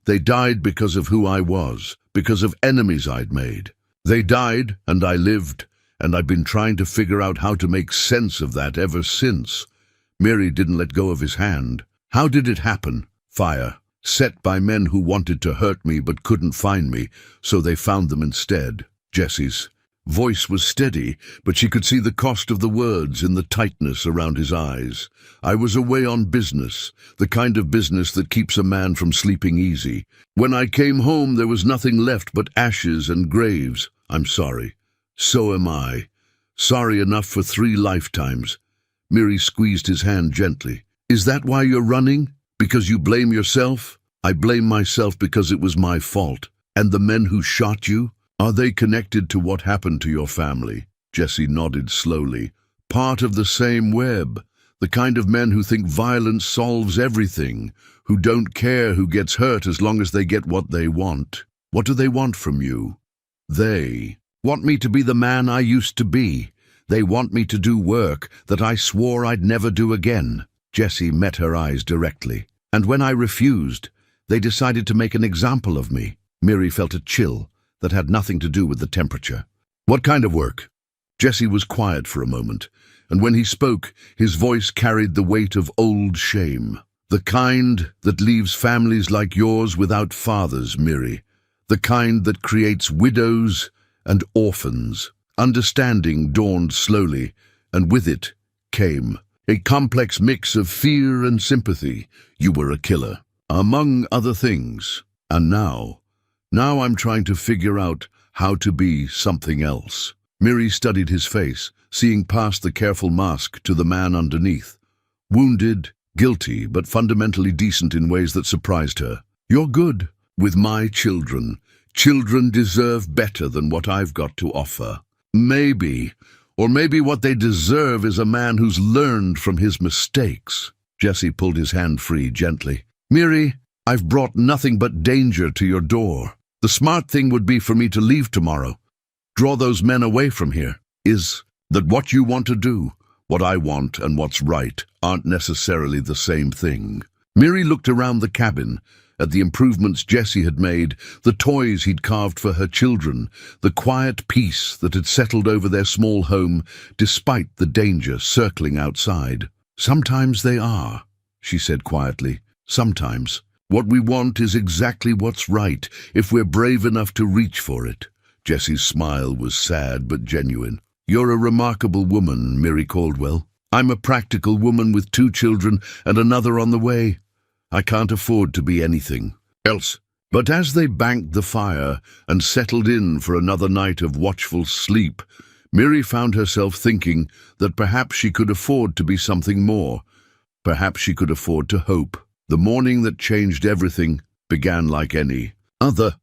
They died because of who I was, because of enemies I'd made. They died, and I lived, and I've been trying to figure out how to make sense of that ever since." Miri didn't let go of his hand. "How did it happen? Fire. Set by men who wanted to hurt me but couldn't find me, so they found them instead." Jesse's voice was steady, but she could see the cost of the words in the tightness around his eyes. "I was away on business, the kind of business that keeps a man from sleeping easy. When I came home, there was nothing left but ashes and graves. I'm sorry. So am I. Sorry enough for 3 lifetimes. Miri squeezed his hand gently. "Is that why you're running? Because you blame yourself?" "I blame myself because it was my fault. And the men who shot you? Are they connected to what happened to your family?" Jesse nodded slowly. "Part of the same web. The kind of men who think violence solves everything, who don't care who gets hurt as long as they get what they want." "What do they want from you?" "They want me to be the man I used to be. They want me to do work that I swore I'd never do again." Jesse met her eyes directly. "And when I refused, they decided to make an example of me." Miri felt a chill that had nothing to do with the temperature. "What kind of work?" Jesse was quiet for a moment, and when he spoke, his voice carried the weight of old shame. "The kind that leaves families like yours without fathers, Miri. The kind that creates widows and orphans." Understanding dawned slowly, and with it came a complex mix of fear and sympathy. "You were a killer, among other things. And now I'm trying to figure out how to be something else." Miri studied his face, seeing past the careful mask to the man underneath. Wounded, guilty, but fundamentally decent in ways that surprised her. "You're good. With my children. Children deserve better than what I've got to offer. Maybe, or maybe what they deserve is a man who's learned from his mistakes." Jesse pulled his hand free gently. "Miri, I've brought nothing but danger to your door. The smart thing would be for me to leave tomorrow. Draw those men away from here. Is that what you want to do? What I want and what's right aren't necessarily the same thing." Miri looked around the cabin, at the improvements Jesse had made, the toys he'd carved for her children, the quiet peace that had settled over their small home despite the danger circling outside. "Sometimes they are," she said quietly. "Sometimes. What we want is exactly what's right, if we're brave enough to reach for it." Jesse's smile was sad but genuine. "You're a remarkable woman, Miri Caldwell. I'm a practical woman with 2 children and another on the way. I can't afford to be anything else." But as they banked the fire and settled in for another night of watchful sleep, Miri found herself thinking that perhaps she could afford to be something more. Perhaps she could afford to hope. The morning that changed everything began like any other.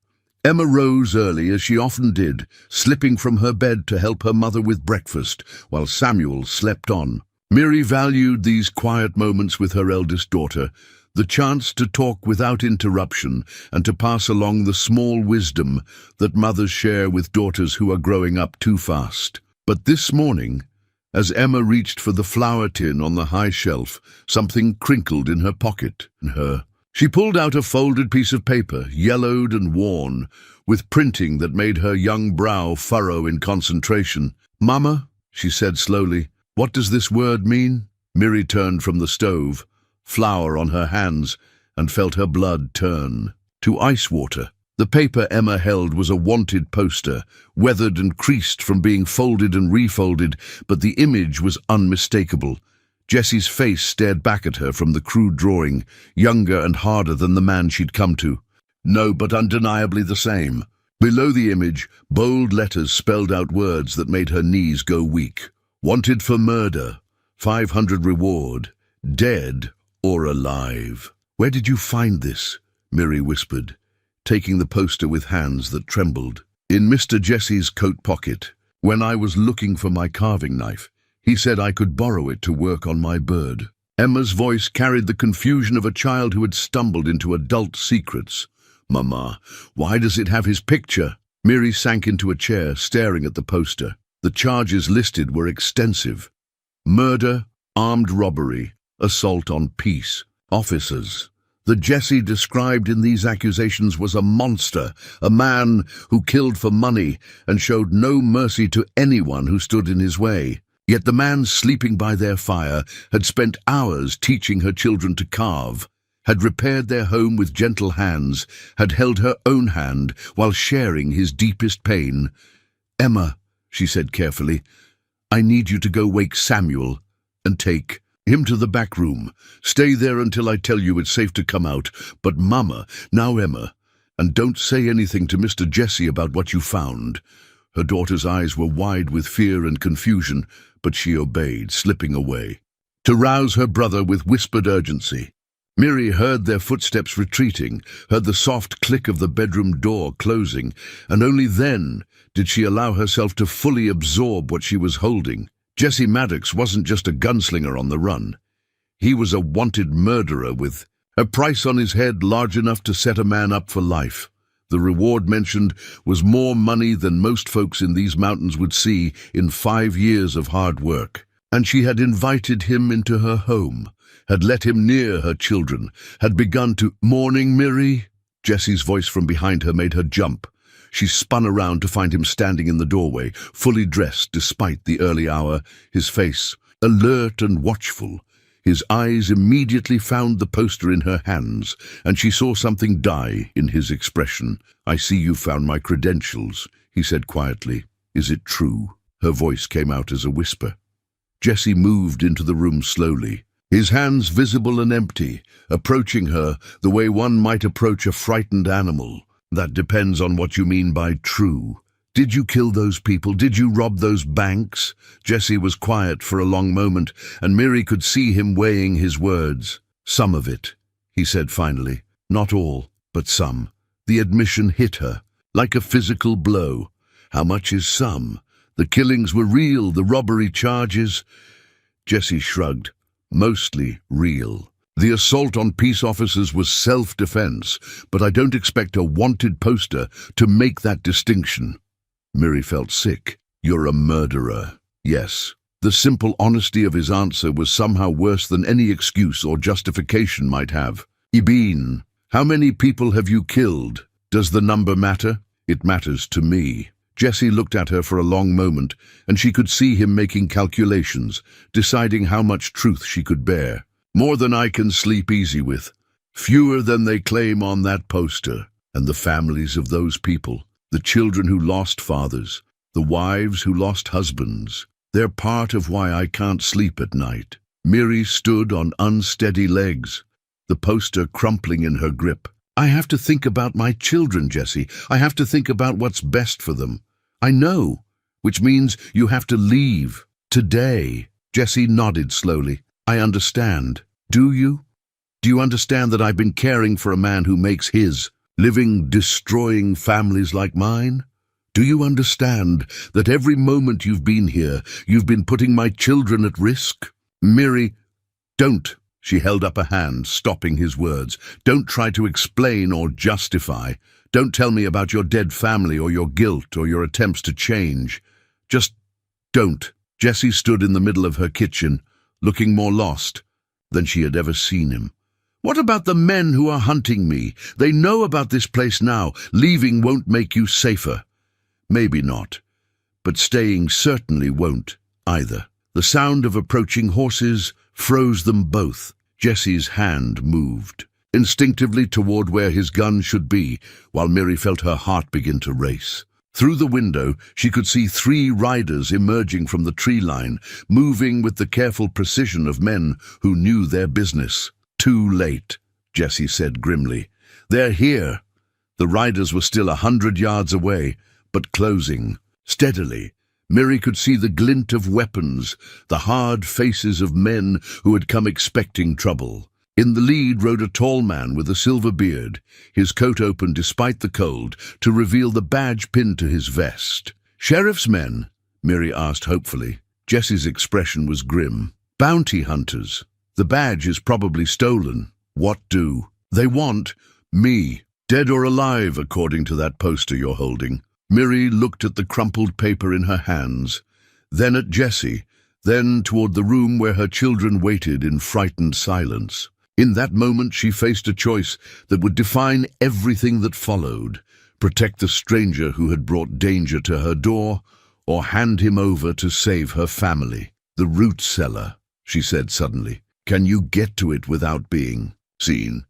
Emma rose early, as she often did, slipping from her bed to help her mother with breakfast, while Samuel slept on. Miri valued these quiet moments with her eldest daughter, the chance to talk without interruption and to pass along the small wisdom that mothers share with daughters who are growing up too fast. But this morning, as Emma reached for the flower tin on the high shelf, something crinkled in her pocket. She pulled out a folded piece of paper, yellowed and worn, with printing that made her young brow furrow in concentration. "Mama," she said slowly, What does this word mean? Miri turned from the stove, flour on her hands, and felt her blood turn to ice water. The paper Emma held was a wanted poster, weathered and creased from being folded and refolded, but the image was unmistakable. Jessie's face stared back at her from the crude drawing, younger and harder than the man she'd come to. No, but undeniably the same. Below the image, bold letters spelled out words that made her knees go weak. Wanted for murder, 500 reward, dead or alive. Where did you find this? Miri whispered, taking the poster with hands that trembled. In Mr. Jesse's coat pocket, when I was looking for my carving knife. He said I could borrow it to work on my bird. Emma's voice carried the confusion of a child who had stumbled into adult secrets. Mama, why does it have his picture? Miri sank into a chair, staring at the poster. The charges listed were extensive. Murder, armed robbery, assault on peace officers. The Jesse described in these accusations was a monster, a man who killed for money and showed no mercy to anyone who stood in his way. Yet the man sleeping by their fire had spent hours teaching her children to carve, had repaired their home with gentle hands, had held her own hand while sharing his deepest pain. Emma, she said carefully, I need you to go wake Samuel and take him to the back room. Stay there until I tell you it's safe to come out. But Mama, now Emma, and don't say anything to Mr. Jesse about what you found. Her daughter's eyes were wide with fear and confusion, but she obeyed, slipping away, to rouse her brother with whispered urgency. Miri heard their footsteps retreating, heard the soft click of the bedroom door closing, and only then did she allow herself to fully absorb what she was holding. Jesse Maddox wasn't just a gunslinger on the run. He was a wanted murderer with a price on his head large enough to set a man up for life. The reward mentioned was more money than most folks in these mountains would see in 5 years of hard work. And she had invited him into her home, had let him near her children, had begun to— Morning, Miri? Jesse's voice from behind her made her jump. She spun around to find him standing in the doorway, fully dressed despite the early hour, his face alert and watchful. His eyes immediately found the poster in her hands, and she saw something die in his expression. I see you found my credentials, he said quietly. Is it true? Her voice came out as a whisper. Jesse moved into the room slowly, his hands visible and empty, approaching her the way one might approach a frightened animal. That depends on what you mean by true. Did you kill those people? Did you rob those banks? Jesse was quiet for a long moment, and Miri could see him weighing his words. Some of it, he said finally. Not all, but some. The admission hit her, like a physical blow. How much is some? The killings were real, the robbery charges. Jesse shrugged. Mostly real. The assault on peace officers was self-defense, but I don't expect a wanted poster to make that distinction. Miri felt sick. You're a murderer. Yes. The simple honesty of his answer was somehow worse than any excuse or justification might have. Ibeen, how many people have you killed? Does the number matter? It matters to me. Jesse looked at her for a long moment, and she could see him making calculations, deciding how much truth she could bear. More than I can sleep easy with. Fewer than they claim on that poster. And the families of those people. The children who lost fathers, the wives who lost husbands. They're part of why I can't sleep at night. Miri stood on unsteady legs, the poster crumpling in her grip. I have to think about my children, Jesse. I have to think about what's best for them. I know, which means you have to leave. Today. Jesse nodded slowly. I understand. Do you? Do you understand that I've been caring for a man who makes his living, destroying families like mine? Do you understand that every moment you've been here, you've been putting my children at risk? Miri, don't. She held up a hand, stopping his words. Don't try to explain or justify. Don't tell me about your dead family or your guilt or your attempts to change. Just don't. Jessie stood in the middle of her kitchen, looking more lost than she had ever seen him. What about the men who are hunting me? They know about this place now. Leaving won't make you safer. Maybe not, but staying certainly won't either. The sound of approaching horses froze them both. Jesse's hand moved instinctively toward where his gun should be, while Miri felt her heart begin to race. Through the window, she could see 3 riders emerging from the tree line, moving with the careful precision of men who knew their business. "Too late," Jesse said grimly. "They're here." The riders were still 100 yards away, but closing. Steadily, Miri could see the glint of weapons, the hard faces of men who had come expecting trouble. In the lead rode a tall man with a silver beard, his coat open despite the cold, to reveal the badge pinned to his vest. "Sheriff's men?" Miri asked hopefully. Jesse's expression was grim. "Bounty hunters. The badge is probably stolen. What do they want? Me, dead or alive, according to that poster you're holding." Miri looked at the crumpled paper in her hands, then at Jesse, then toward the room where her children waited in frightened silence. In that moment she faced a choice that would define everything that followed: protect the stranger who had brought danger to her door, or hand him over to save her family. "The root cellar," she said suddenly. "Can you get to it without being seen?"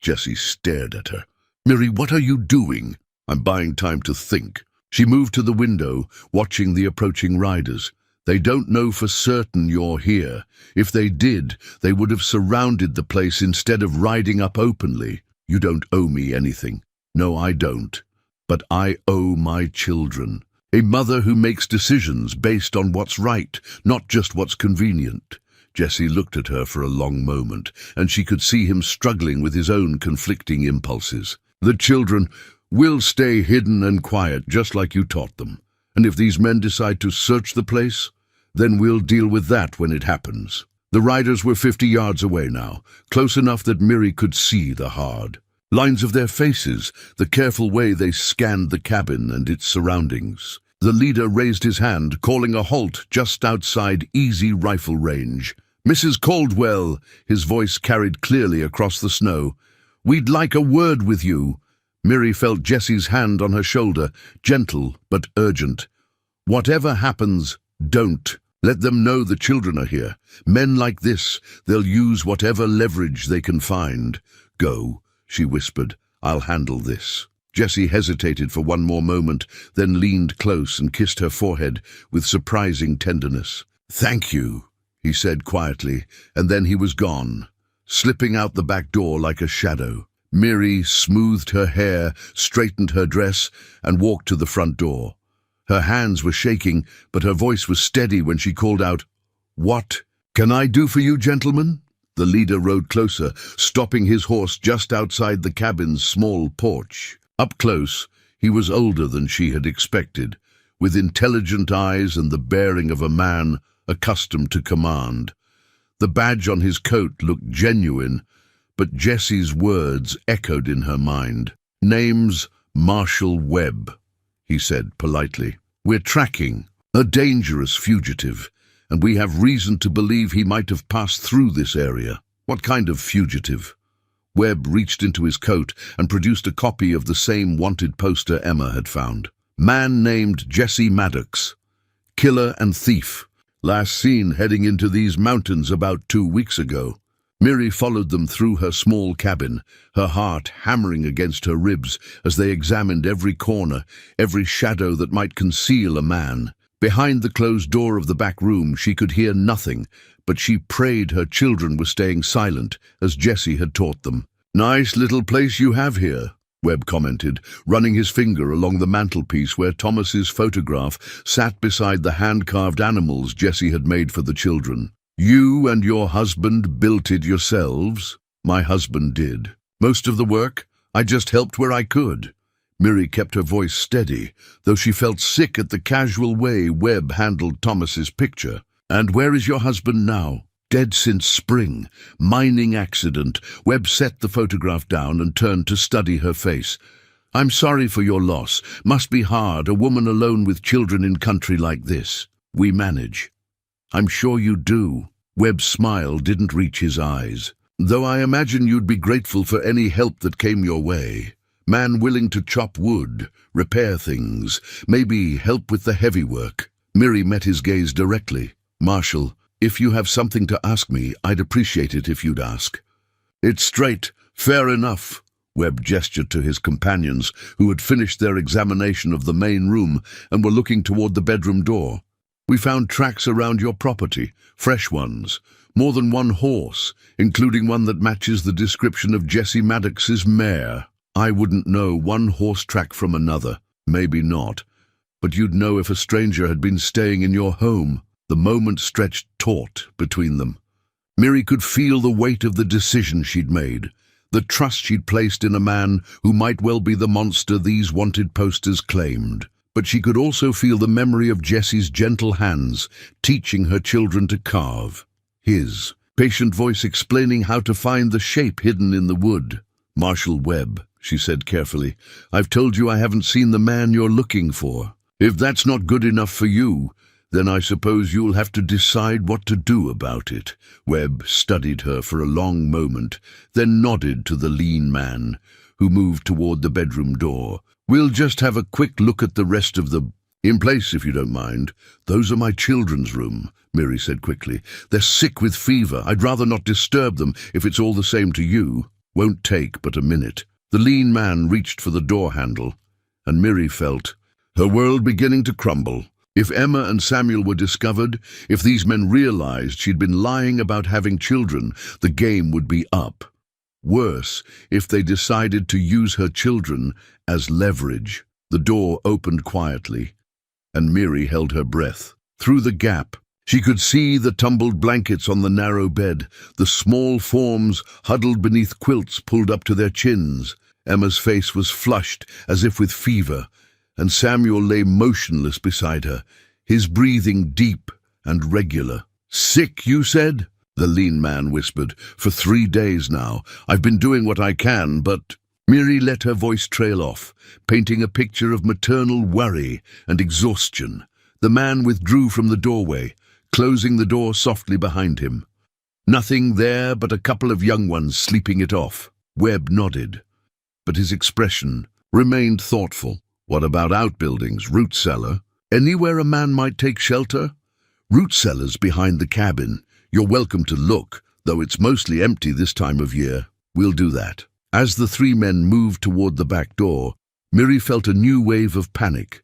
Jesse stared at her. "Miri, what are you doing?" "I'm buying time to think." She moved to the window, watching the approaching riders. "They don't know for certain you're here. If they did, they would have surrounded the place instead of riding up openly. You don't owe me anything." "No, I don't. But I owe my children. A mother who makes decisions based on what's right, not just what's convenient." Jesse looked at her for a long moment, and she could see him struggling with his own conflicting impulses. "The children will stay hidden and quiet, just like you taught them. And if these men decide to search the place, then we'll deal with that when it happens." The riders were 50 yards away now, close enough that Miri could see the hard lines of their faces, the careful way they scanned the cabin and its surroundings. The leader raised his hand, calling a halt just outside easy rifle range. "Mrs. Caldwell," his voice carried clearly across the snow, "we'd like a word with you." Miri felt Jesse's hand on her shoulder, gentle but urgent. "Whatever happens, don't. Let them know the children are here. Men like this, they'll use whatever leverage they can find." "Go," she whispered. "I'll handle this." Jesse hesitated for one more moment, then leaned close and kissed her forehead with surprising tenderness. "Thank you," he said quietly, and then he was gone, slipping out the back door like a shadow. Miri smoothed her hair, straightened her dress, and walked to the front door. Her hands were shaking, but her voice was steady when she called out, "What can I do for you, gentlemen?" The leader rode closer, stopping his horse just outside the cabin's small porch. Up close, he was older than she had expected, with intelligent eyes and the bearing of a man accustomed to command. The badge on his coat looked genuine, but Jesse's words echoed in her mind. "Name's Marshall Webb," he said politely. "We're tracking a dangerous fugitive, and we have reason to believe he might have passed through this area." "What kind of fugitive?" Webb reached into his coat and produced a copy of the same wanted poster Emma had found. "Man named Jesse Maddox. Killer and thief. Last seen heading into these mountains about 2 weeks ago." Miri followed them through her small cabin, her heart hammering against her ribs as they examined every corner, every shadow that might conceal a man. Behind the closed door of the back room she could hear nothing, but she prayed her children were staying silent, as Jesse had taught them. "Nice little place you have here," Webb commented, running his finger along the mantelpiece where Thomas's photograph sat beside the hand-carved animals Jesse had made for the children. "You and your husband built it yourselves?" "My husband did. Most of the work, I just helped where I could." Miri kept her voice steady, though she felt sick at the casual way Webb handled Thomas's picture. "And where is your husband now?" "Dead since spring. Mining accident." Webb set the photograph down and turned to study her face. "I'm sorry for your loss. Must be hard, a woman alone with children in country like this." "We manage." "I'm sure you do." Webb's smile didn't reach his eyes. "Though I imagine you'd be grateful for any help that came your way. Man willing to chop wood, repair things, maybe help with the heavy work." Miri met his gaze directly. Marshall, if you have something to ask me, I'd appreciate it if you'd ask. It's straight. Fair enough. Webb gestured to his companions, who had finished their examination of the main room and were looking toward the bedroom door. We found tracks around your property, fresh ones. More than one horse, including one that matches the description of Jesse Maddox's mare. I wouldn't know one horse track from another. Maybe not. But you'd know if a stranger had been staying in your home. The moment stretched taut between them. Miri could feel the weight of the decision she'd made, the trust she'd placed in a man who might well be the monster these wanted posters claimed. But she could also feel the memory of Jesse's gentle hands, teaching her children to carve. His patient voice explaining how to find the shape hidden in the wood. Marshall Webb, she said carefully, I've told you I haven't seen the man you're looking for. If that's not good enough for you, then I suppose you'll have to decide what to do about it. Webb studied her for a long moment, then nodded to the lean man, who moved toward the bedroom door. We'll just have a quick look at the rest of the... In place, if you don't mind. Those are my children's room, Miri said quickly. They're sick with fever. I'd rather not disturb them if it's all the same to you. Won't take but a minute. The lean man reached for the door handle, and Miri felt her world beginning to crumble. If Emma and Samuel were discovered, if these men realized she'd been lying about having children, the game would be up. Worse, if they decided to use her children as leverage. The door opened quietly, and Miri held her breath. Through the gap, she could see the tumbled blankets on the narrow bed, the small forms huddled beneath quilts pulled up to their chins. Emma's face was flushed, as if with fever, and Samuel lay motionless beside her, his breathing deep and regular. Sick, you said? The lean man whispered. For 3 days now. I've been doing what I can, but... Miri let her voice trail off, painting a picture of maternal worry and exhaustion. The man withdrew from the doorway, closing the door softly behind him. Nothing there but a couple of young ones sleeping it off. Webb nodded, but his expression remained thoughtful. What about outbuildings, root cellar? Anywhere a man might take shelter? Root cellars behind the cabin. You're welcome to look, though it's mostly empty this time of year. We'll do that. As the 3 men moved toward the back door, Miri felt a new wave of panic.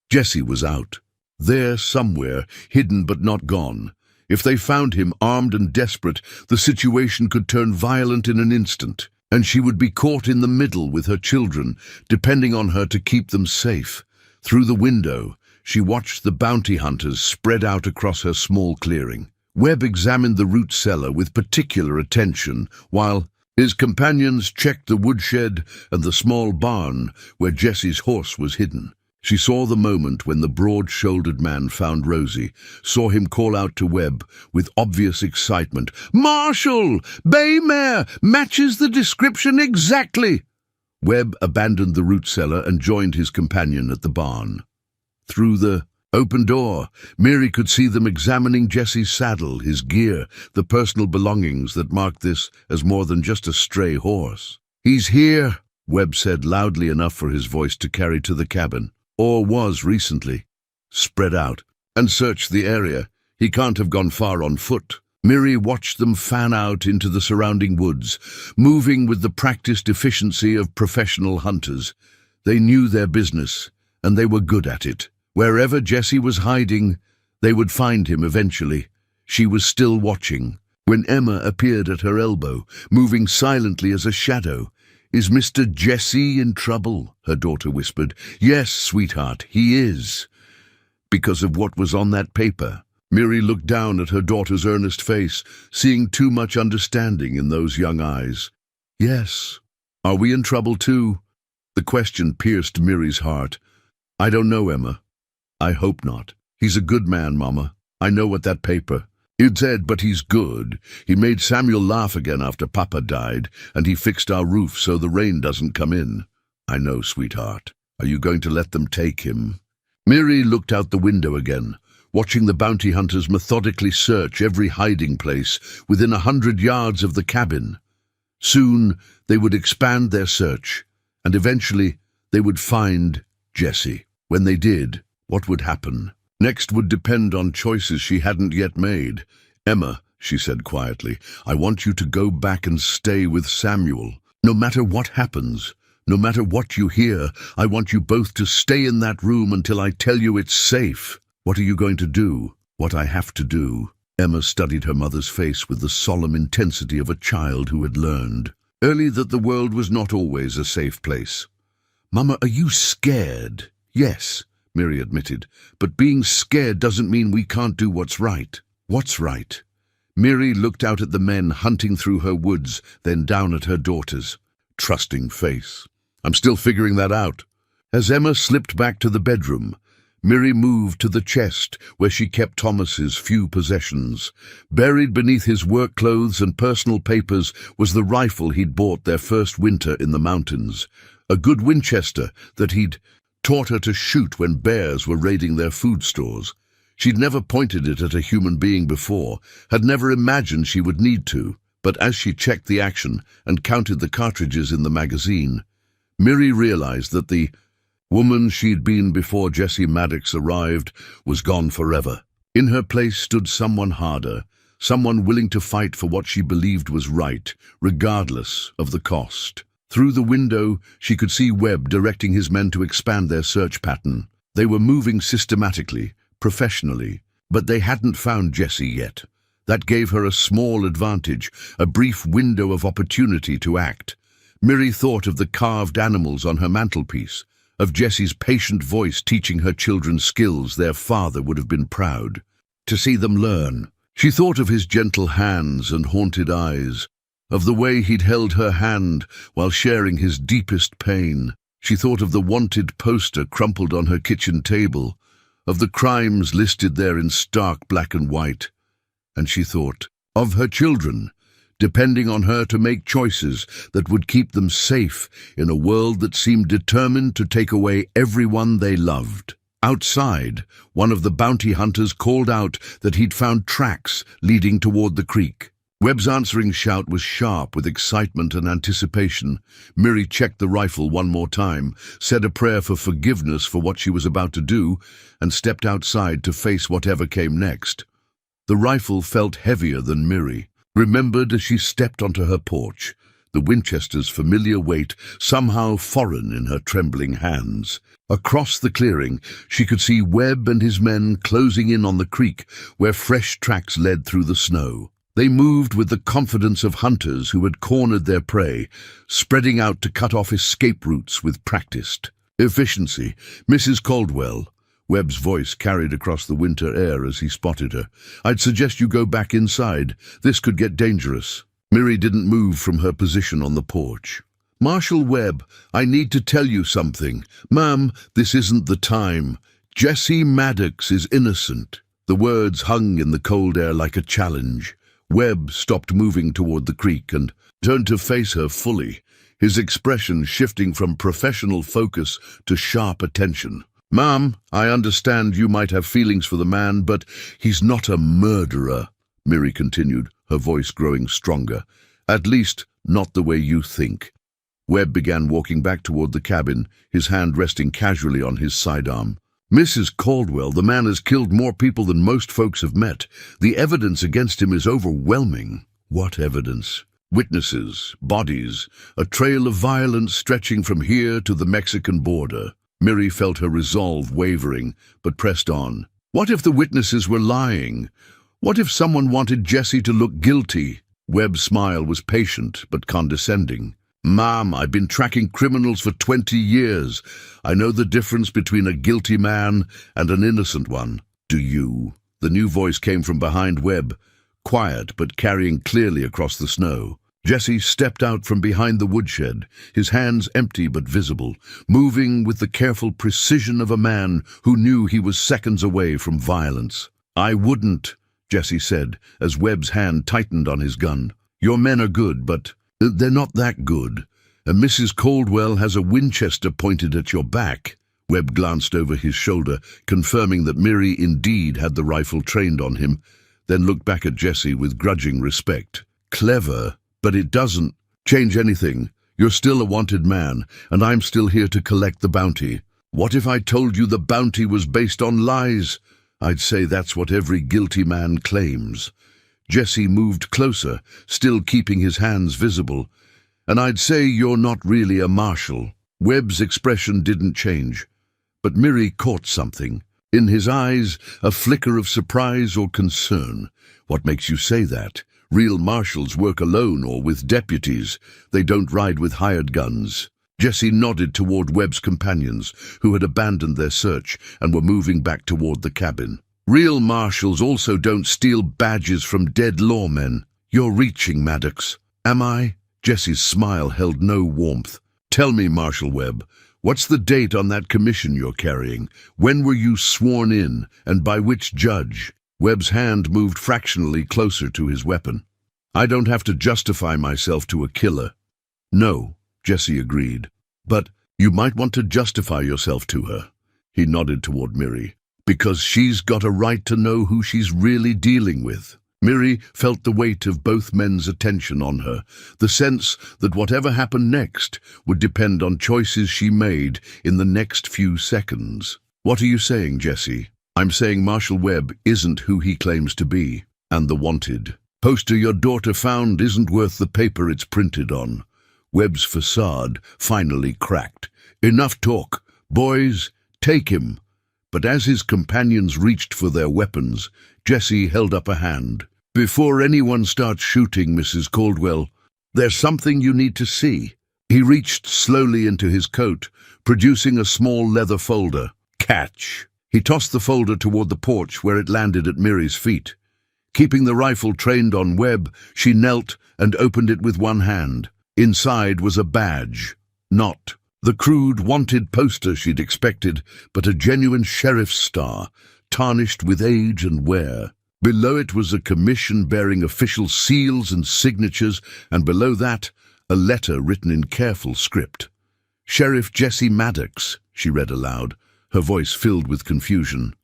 Jesse was out. There somewhere, hidden but not gone. If they found him armed and desperate, the situation could turn violent in an instant, and she would be caught in the middle with her children, depending on her to keep them safe. Through the window, she watched the bounty hunters spread out across her small clearing. Webb examined the root cellar with particular attention, while his companions checked the woodshed and the small barn where Jesse's horse was hidden. She saw the moment when the broad-shouldered man found Rosie, saw him call out to Webb with obvious excitement, "Marshall! Bay mare! Matches the description exactly!" Webb abandoned the root cellar and joined his companion at the barn. Through the open door, Miri could see them examining Jesse's saddle, his gear, the personal belongings that marked this as more than just a stray horse. "He's here," Webb said loudly enough for his voice to carry to the cabin. Or was recently. Spread out and searched the area. He can't have gone far on foot. Miri watched them fan out into the surrounding woods, moving with the practiced efficiency of professional hunters. They knew their business, and they were good at it. Wherever Jesse was hiding, they would find him eventually. She was still watching, when Emma appeared at her elbow, moving silently as a shadow. "Is Mr. Jesse in trouble?" her daughter whispered. "Yes, sweetheart, he is." Because of what was on that paper. Miri looked down at her daughter's earnest face, seeing too much understanding in those young eyes. "Yes. Are we in trouble too?" The question pierced Miri's heart. "I don't know, Emma. I hope not. He's a good man, Mama. I know what that paper..." "You'd said, but he's good. He made Samuel laugh again after Papa died, and he fixed our roof so the rain doesn't come in." "I know, sweetheart. Are you going to let them take him?" Miri looked out the window again, watching the bounty hunters methodically search every hiding place within 100 yards of the cabin. Soon they would expand their search, and eventually they would find Jesse. When they did, what would happen? Next would depend on choices she hadn't yet made. "Emma," she said quietly, "I want you to go back and stay with Samuel. No matter what happens, no matter what you hear, I want you both to stay in that room until I tell you it's safe." "What are you going to do?" "What I have to do." Emma studied her mother's face with the solemn intensity of a child who had learned early that the world was not always a safe place. "Mama, are you scared?" "Yes," Mary admitted, "but being scared doesn't mean we can't do what's right." "What's right?" Mary looked out at the men hunting through her woods, then down at her daughter's trusting face. "I'm still figuring that out." As Emma slipped back to the bedroom, Mary moved to the chest where she kept Thomas's few possessions. Buried beneath his work clothes and personal papers was the rifle he'd bought their first winter in the mountains, a good Winchester that he'd taught her to shoot when bears were raiding their food stores. She'd never pointed it at a human being before, had never imagined she would need to, but as she checked the action and counted the cartridges in the magazine, Mary realized that the woman she'd been before Jesse Maddox arrived was gone forever. In her place stood someone harder, someone willing to fight for what she believed was right, regardless of the cost. Through the window, she could see Webb directing his men to expand their search pattern. They were moving systematically, professionally, but they hadn't found Jesse yet. That gave her a small advantage, a brief window of opportunity to act. Mary thought of the carved animals on her mantelpiece, of Jesse's patient voice teaching her children skills their father would have been proud to see them learn. She thought of his gentle hands and haunted eyes, of the way he'd held her hand while sharing his deepest pain. She thought of the wanted poster crumpled on her kitchen table, of the crimes listed there in stark black and white. And she thought of her children, depending on her to make choices that would keep them safe in a world that seemed determined to take away everyone they loved. Outside, one of the bounty hunters called out that he'd found tracks leading toward the creek. Webb's answering shout was sharp with excitement and anticipation. Mary checked the rifle one more time, said a prayer for forgiveness for what she was about to do, and stepped outside to face whatever came next. The rifle felt heavier than Mary remembered as she stepped onto her porch, the Winchester's familiar weight somehow foreign in her trembling hands. Across the clearing, she could see Webb and his men closing in on the creek where fresh tracks led through the snow. They moved with the confidence of hunters who had cornered their prey, spreading out to cut off escape routes with practiced efficiency. "Mrs. Caldwell," Webb's voice carried across the winter air as he spotted her, "I'd suggest you go back inside. This could get dangerous." Mary didn't move from her position on the porch. "Marshal Webb, I need to tell you something." "Ma'am, this isn't the time. Jesse Maddox is innocent." The words hung in the cold air like a challenge. Webb stopped moving toward the creek and turned to face her fully, his expression shifting from professional focus to sharp attention. "Ma'am, I understand you might have feelings for the man, but he's not a murderer," Mary continued, her voice growing stronger. "At least, not the way you think." Webb began walking back toward the cabin, his hand resting casually on his sidearm. "Mrs. Caldwell, the man has killed more people than most folks have met. The evidence against him is overwhelming." "What evidence?" "Witnesses, bodies, a trail of violence stretching from here to the Mexican border." Mary felt her resolve wavering, but pressed on. "What if the witnesses were lying? What if someone wanted Jesse to look guilty?" Webb's smile was patient but condescending. "Ma'am, I've been tracking criminals for 20 years. I know the difference between a guilty man and an innocent one." "Do you?" The new voice came from behind Webb, quiet but carrying clearly across the snow. Jesse stepped out from behind the woodshed, his hands empty but visible, moving with the careful precision of a man who knew he was seconds away from violence. "I wouldn't," Jesse said, as Webb's hand tightened on his gun. "Your men are good, but they're not that good. And Mrs. Caldwell has a Winchester pointed at your back." Webb glanced over his shoulder, confirming that Mary indeed had the rifle trained on him, then looked back at Jesse with grudging respect. "Clever, but it doesn't change anything. You're still a wanted man, and I'm still here to collect the bounty." "What if I told you the bounty was based on lies?" I'd say that's what every guilty man claims. Jesse moved closer, still keeping his hands visible. And I'd say you're not really a marshal. Webb's expression didn't change, but Miri caught something. In his eyes, a flicker of surprise or concern. What makes you say that? Real marshals work alone or with deputies. They don't ride with hired guns. Jesse nodded toward Webb's companions, who had abandoned their search and were moving back toward the cabin. Real marshals also don't steal badges from dead lawmen. You're reaching, Maddox. Am I? Jesse's smile held no warmth. Tell me, Marshal Webb, what's the date on that commission you're carrying? When were you sworn in, and by which judge? Webb's hand moved fractionally closer to his weapon. I don't have to justify myself to a killer. No, Jesse agreed. But you might want to justify yourself to her. He nodded toward Miri. Because she's got a right to know who she's really dealing with. Miri felt the weight of both men's attention on her, the sense that whatever happened next would depend on choices she made in the next few seconds. What are you saying, Jesse? I'm saying Marshal Webb isn't who he claims to be, and the wanted poster your daughter found isn't worth the paper it's printed on. Webb's facade finally cracked. Enough talk. Boys, take him. But as his companions reached for their weapons, Jesse held up a hand. Before anyone starts shooting, Mrs. Caldwell, there's something you need to see. He reached slowly into his coat, producing a small leather folder. Catch. He tossed the folder toward the porch where it landed at Miri's feet. Keeping the rifle trained on Webb, she knelt and opened it with one hand. Inside was a badge. Not the crude wanted poster she'd expected, but a genuine sheriff's star, tarnished with age and wear. Below it was a commission bearing official seals and signatures, and below that, a letter written in careful script. Sheriff Jesse Maddox, she read aloud, her voice filled with confusion.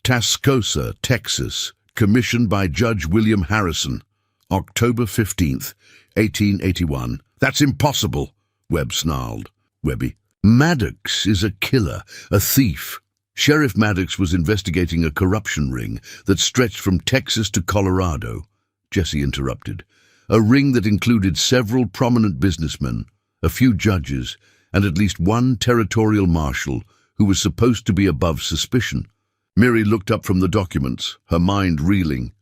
Tascosa, Texas, commissioned by Judge William Harrison, October 15th, 1881. That's impossible, Webb snarled. Webby. Maddox is a killer, a thief. Sheriff Maddox was investigating a corruption ring that stretched from Texas to Colorado. Jesse interrupted. A ring that included several prominent businessmen, a few judges, and at least one territorial marshal who was supposed to be above suspicion. Miri looked up from the documents, her mind reeling.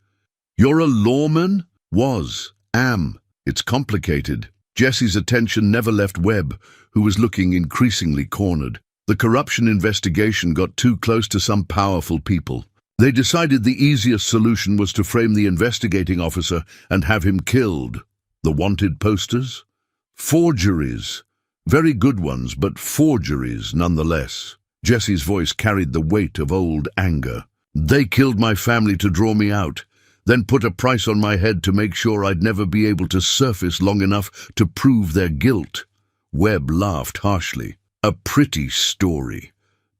You're a lawman? Was. Am. It's complicated. Jesse's attention never left Webb, who was looking increasingly cornered. The corruption investigation got too close to some powerful people. They decided the easiest solution was to frame the investigating officer and have him killed. The wanted posters? Forgeries. Very good ones, but forgeries nonetheless. Jesse's voice carried the weight of old anger. They killed my family to draw me out, then put a price on my head to make sure I'd never be able to surface long enough to prove their guilt. Webb laughed harshly. A pretty story,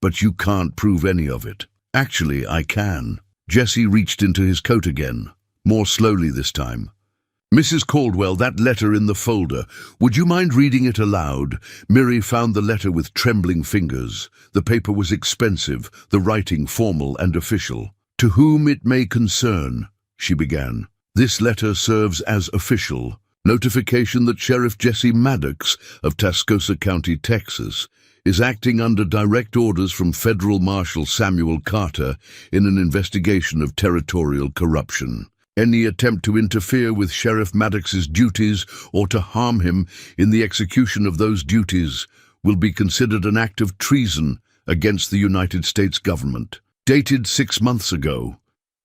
but you can't prove any of it. Actually, I can. Jesse reached into his coat again, more slowly this time. Mrs. Caldwell, that letter in the folder, would you mind reading it aloud? Miri found the letter with trembling fingers. The paper was expensive, the writing formal and official. To whom it may concern, she began. This letter serves as official. Notification that Sheriff Jesse Maddox of Tascosa County, Texas, is acting under direct orders from Federal Marshal Samuel Carter in an investigation of territorial corruption. Any attempt to interfere with Sheriff Maddox's duties or to harm him in the execution of those duties will be considered an act of treason against the United States government. Dated 6 months ago,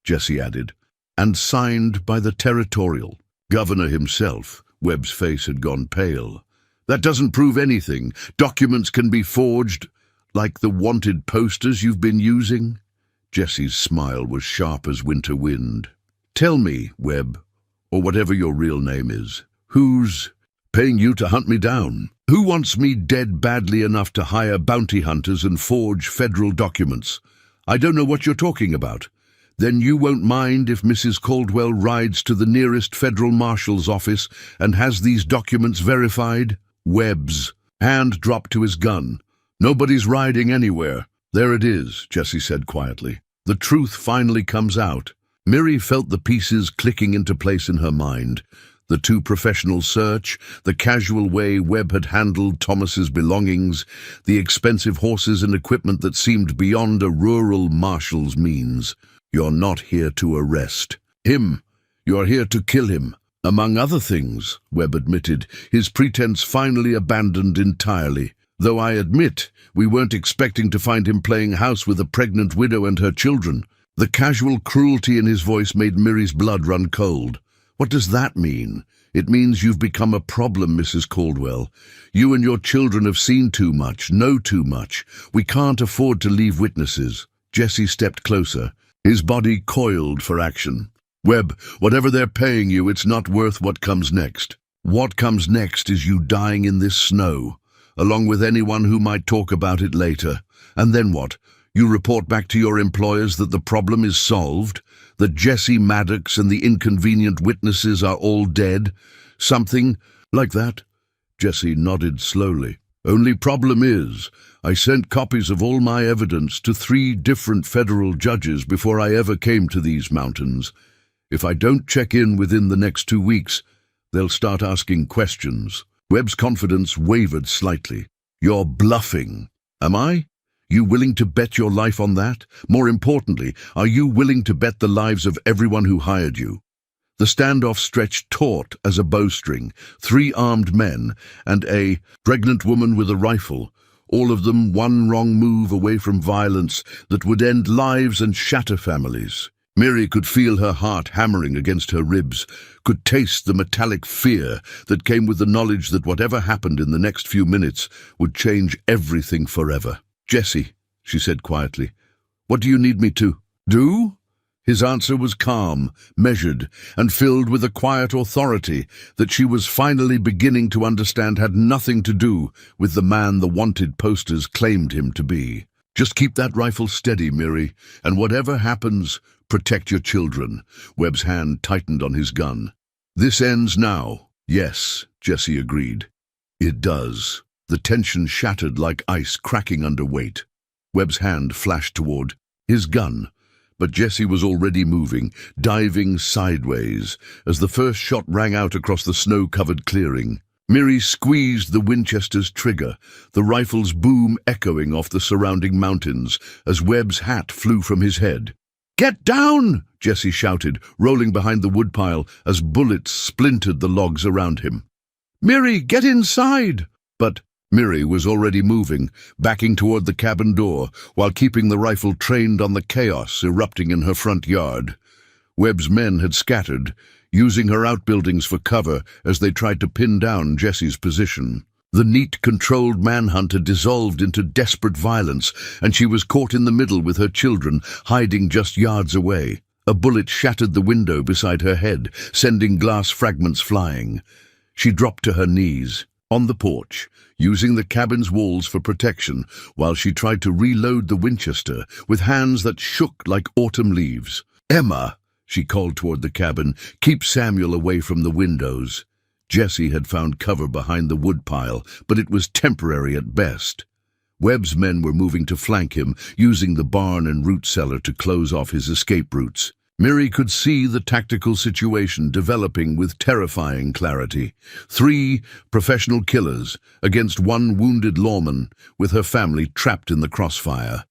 Jesse added, and signed by the territorial governor himself. Webb's face had gone pale. That doesn't prove anything. Documents can be forged, like the wanted posters you've been using. Jesse's smile was sharp as winter wind. Tell me, Webb, or whatever your real name is, who's paying you to hunt me down? Who wants me dead badly enough to hire bounty hunters and forge federal documents? I don't know what you're talking about. Then you won't mind if Mrs. Caldwell rides to the nearest federal marshal's office and has these documents verified? Webb's hand dropped to his gun. Nobody's riding anywhere. There it is, Jesse said quietly. The truth finally comes out. Miri felt the pieces clicking into place in her mind. The too-professional search, the casual way Webb had handled Thomas's belongings, the expensive horses and equipment that seemed beyond a rural marshal's means. You're not here to arrest him. You're here to kill him. Among other things, Webb admitted, his pretense finally abandoned entirely. Though I admit, we weren't expecting to find him playing house with a pregnant widow and her children. The casual cruelty in his voice made Miri's blood run cold. What does that mean? It means you've become a problem, Mrs. Caldwell. You and your children have seen too much, know too much. We can't afford to leave witnesses. Jesse stepped closer, his body coiled for action. Webb, whatever they're paying you, it's not worth what comes next. What comes next is you dying in this snow, along with anyone who might talk about it later. And then what? You report back to your employers that the problem is solved, that Jesse Maddox and the inconvenient witnesses are all dead? Something like that? Jesse nodded slowly. Only problem is, I sent copies of all my evidence to 3 different federal judges before I ever came to these mountains. If I don't check in within the next 2 weeks, they'll start asking questions. Webb's confidence wavered slightly. You're bluffing. Am I? You willing to bet your life on that? More importantly, are you willing to bet the lives of everyone who hired you? The standoff stretched taut as a bowstring, 3 armed men and a pregnant woman with a rifle, all of them one wrong move away from violence that would end lives and shatter families. Miri could feel her heart hammering against her ribs, could taste the metallic fear that came with the knowledge that whatever happened in the next few minutes would change everything forever. Jesse, she said quietly, what do you need me to do? His answer was calm, measured, and filled with a quiet authority that she was finally beginning to understand had nothing to do with the man the wanted posters claimed him to be. Just keep that rifle steady, Miri, and whatever happens, protect your children. Webb's hand tightened on his gun. This ends now. Yes, Jesse agreed. It does. The tension shattered like ice cracking under weight. Webb's hand flashed toward his gun, but Jesse was already moving, diving sideways, as the first shot rang out across the snow-covered clearing. Miri squeezed the Winchester's trigger, the rifle's boom echoing off the surrounding mountains as Webb's hat flew from his head. "Get down!" Jesse shouted, rolling behind the woodpile as bullets splintered the logs around him. "Miri, get inside!" But Miri was already moving, backing toward the cabin door, while keeping the rifle trained on the chaos erupting in her front yard. Webb's men had scattered, using her outbuildings for cover as they tried to pin down Jesse's position. The neat, controlled manhunt had dissolved into desperate violence, and she was caught in the middle with her children, hiding just yards away. A bullet shattered the window beside her head, sending glass fragments flying. She dropped to her knees, on the porch, using the cabin's walls for protection, while she tried to reload the Winchester with hands that shook like autumn leaves. "Emma," she called toward the cabin, "keep Samuel away from the windows." Jesse had found cover behind the woodpile, but it was temporary at best. Webb's men were moving to flank him, using the barn and root cellar to close off his escape routes. Miri could see the tactical situation developing with terrifying clarity. 3 professional killers against 1 wounded lawman, with her family trapped in the crossfire.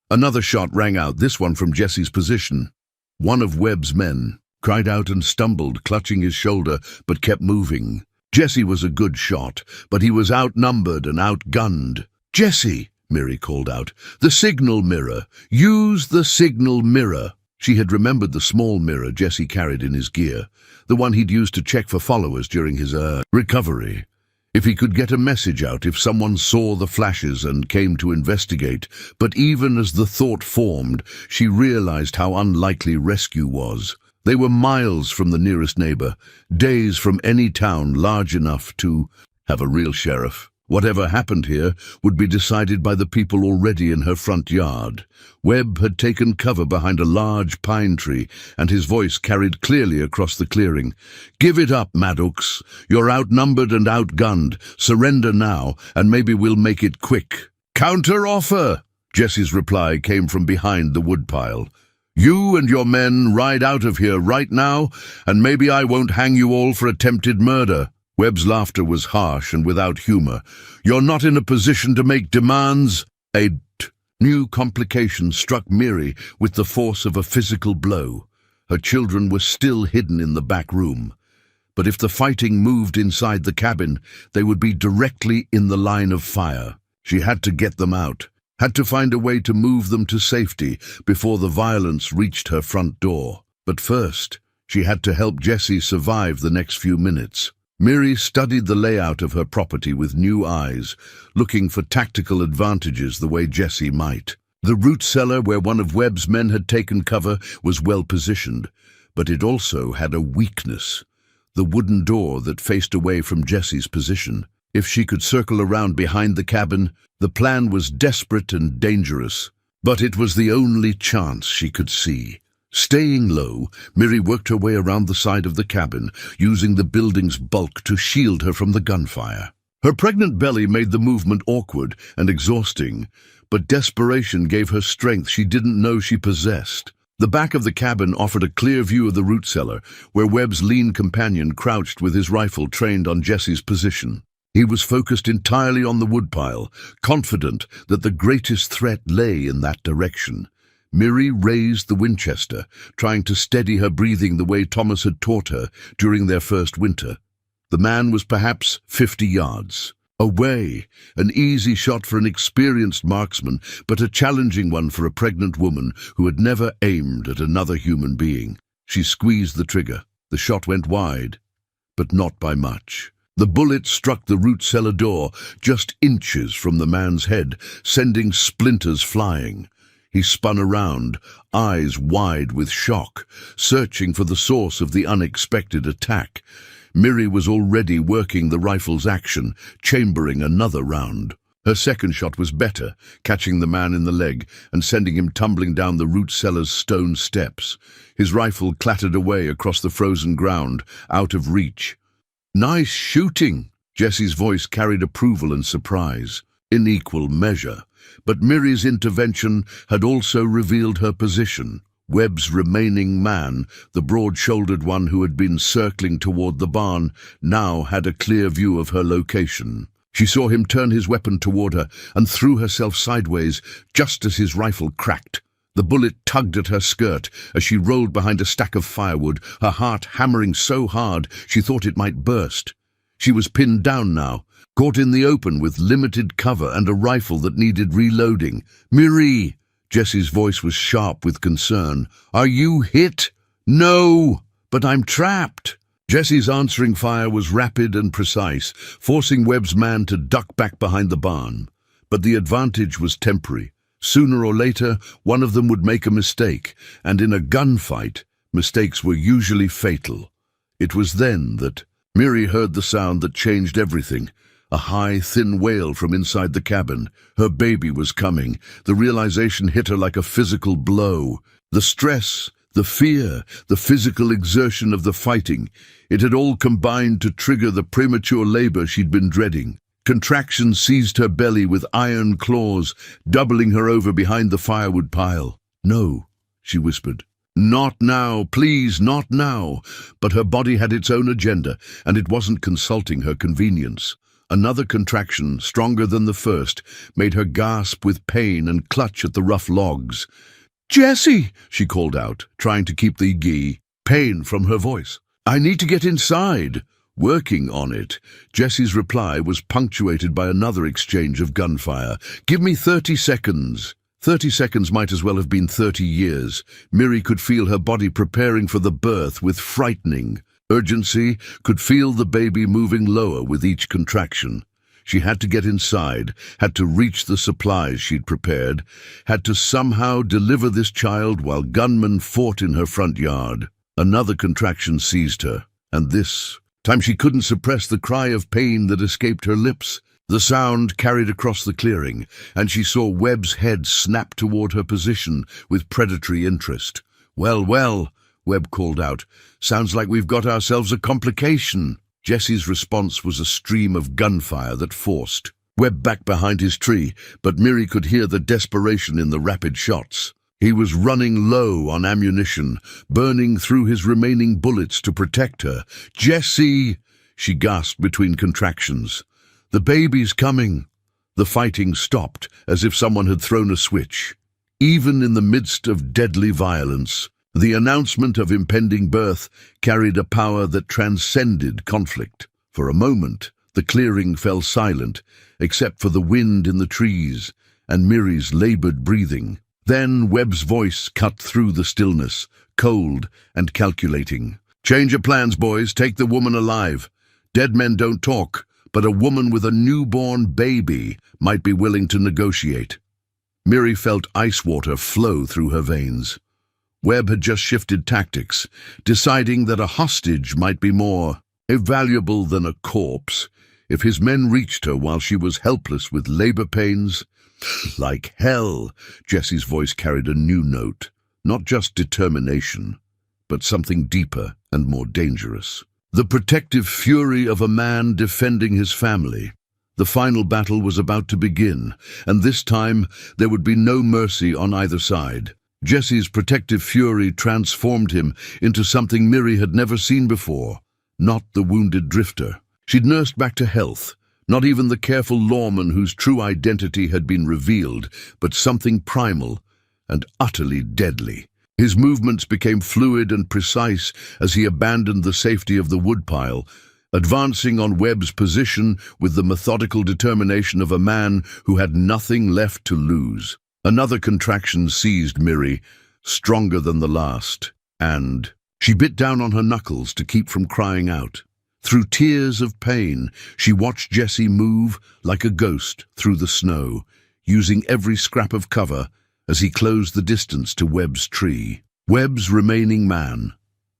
Another shot rang out, this one from Jesse's position. One of Webb's men cried out and stumbled, clutching his shoulder, but kept moving. Jesse was a good shot, but he was outnumbered and outgunned. "Jesse," Miri called out, "the signal mirror. Use the signal mirror." She had remembered the small mirror Jesse carried in his gear, the one he'd used to check for followers during his recovery. If he could get a message out, if someone saw the flashes and came to investigate. But even as the thought formed, she realized how unlikely rescue was. They were miles from the nearest neighbor, days from any town large enough to have a real sheriff. Whatever happened here would be decided by the people already in her front yard. Webb had taken cover behind a large pine tree, and his voice carried clearly across the clearing. "Give it up, Maddox. You're outnumbered and outgunned. Surrender now, and maybe we'll make it quick." "Counter-offer!" Jesse's reply came from behind the woodpile. "You and your men ride out of here right now, and maybe I won't hang you all for attempted murder." Webb's laughter was harsh and without humor. "You're not in a position to make demands." A new complication struck Miri with the force of a physical blow. Her children were still hidden in the back room. But if the fighting moved inside the cabin, they would be directly in the line of fire. She had to get them out, had to find a way to move them to safety before the violence reached her front door. But first, she had to help Jesse survive the next few minutes. Miri studied the layout of her property with new eyes, looking for tactical advantages the way Jesse might. The root cellar where one of Webb's men had taken cover was well positioned, but it also had a weakness: the wooden door that faced away from Jesse's position. If she could circle around behind the cabin, the plan was desperate and dangerous, but it was the only chance she could see. Staying low, Miri worked her way around the side of the cabin, using the building's bulk to shield her from the gunfire. Her pregnant belly made the movement awkward and exhausting, but desperation gave her strength she didn't know she possessed. The back of the cabin offered a clear view of the root cellar, where Webb's lean companion crouched with his rifle trained on Jesse's position. He was focused entirely on the woodpile, confident that the greatest threat lay in that direction. Miri raised the Winchester, trying to steady her breathing the way Thomas had taught her during their first winter. The man was perhaps 50 yards away, an easy shot for an experienced marksman, but a challenging one for a pregnant woman who had never aimed at another human being. She squeezed the trigger. The shot went wide, but not by much. The bullet struck the root cellar door just inches from the man's head, sending splinters flying. He spun around, eyes wide with shock, searching for the source of the unexpected attack. Miri was already working the rifle's action, chambering another round. Her second shot was better, catching the man in the leg and sending him tumbling down the root cellar's stone steps. His rifle clattered away across the frozen ground, out of reach. "Nice shooting!" Jesse's voice carried approval and surprise, in equal measure. But Miri's intervention had also revealed her position. Webb's remaining man, the broad-shouldered one who had been circling toward the barn, now had a clear view of her location. She saw him turn his weapon toward her and threw herself sideways just as his rifle cracked. The bullet tugged at her skirt as she rolled behind a stack of firewood, her heart hammering so hard she thought it might burst. She was pinned down now, caught in the open with limited cover and a rifle that needed reloading. "Miri!" Jesse's voice was sharp with concern. "Are you hit?" "No, but I'm trapped." Jesse's answering fire was rapid and precise, forcing Webb's man to duck back behind the barn. But the advantage was temporary. Sooner or later, one of them would make a mistake, and in a gunfight, mistakes were usually fatal. It was then that Miri heard the sound that changed everything. A high, thin wail from inside the cabin. Her baby was coming. The realization hit her like a physical blow. The stress, the fear, the physical exertion of the fighting, it had all combined to trigger the premature labor she'd been dreading. Contractions seized her belly with iron claws, doubling her over behind the firewood pile. "No," she whispered. "Not now, please, not now." But her body had its own agenda, and it wasn't consulting her convenience. Another contraction, stronger than the first, made her gasp with pain and clutch at the rough logs. "Jesse!" she called out, trying to keep the pain from her voice. "I need to get inside." Working on it, Jesse's reply was punctuated by another exchange of gunfire. "Give me 30 seconds." 30 seconds might as well have been 30 years. Miri could feel her body preparing for the birth with frightening urgency, could feel the baby moving lower with each contraction. She had to get inside, had to reach the supplies she'd prepared, had to somehow deliver this child while gunmen fought in her front yard. Another contraction seized her, and this time she couldn't suppress the cry of pain that escaped her lips. The sound carried across the clearing, and she saw Webb's head snap toward her position with predatory interest. "Well, well," Webb called out. "Sounds like we've got ourselves a complication." Jesse's response was a stream of gunfire that forced. Webb back behind his tree, but Miri could hear the desperation in the rapid shots. He was running low on ammunition, burning through his remaining bullets to protect her. "Jessie!" she gasped between contractions. "The baby's coming." The fighting stopped, as if someone had thrown a switch. Even in the midst of deadly violence, the announcement of impending birth carried a power that transcended conflict. For a moment, the clearing fell silent, except for the wind in the trees and Miri's labored breathing. Then Webb's voice cut through the stillness, cold and calculating. "Change your plans, boys. Take the woman alive. Dead men don't talk, but a woman with a newborn baby might be willing to negotiate." Miri felt ice water flow through her veins. Webb had just shifted tactics, deciding that a hostage might be more valuable than a corpse. If his men reached her while she was helpless with labor pains, like hell, Jessie's voice carried a new note, not just determination, but something deeper and more dangerous. The protective fury of a man defending his family. The final battle was about to begin, and this time there would be no mercy on either side. Jessie's protective fury transformed him into something Miri had never seen before, not the wounded drifter. She'd nursed back to health, not even the careful lawman whose true identity had been revealed, but something primal and utterly deadly. His movements became fluid and precise as he abandoned the safety of the woodpile, advancing on Webb's position with the methodical determination of a man who had nothing left to lose. Another contraction seized Miri, stronger than the last, and she bit down on her knuckles to keep from crying out. Through tears of pain, she watched Jessie move like a ghost through the snow, using every scrap of cover as he closed the distance to Webb's tree. Webb's remaining man,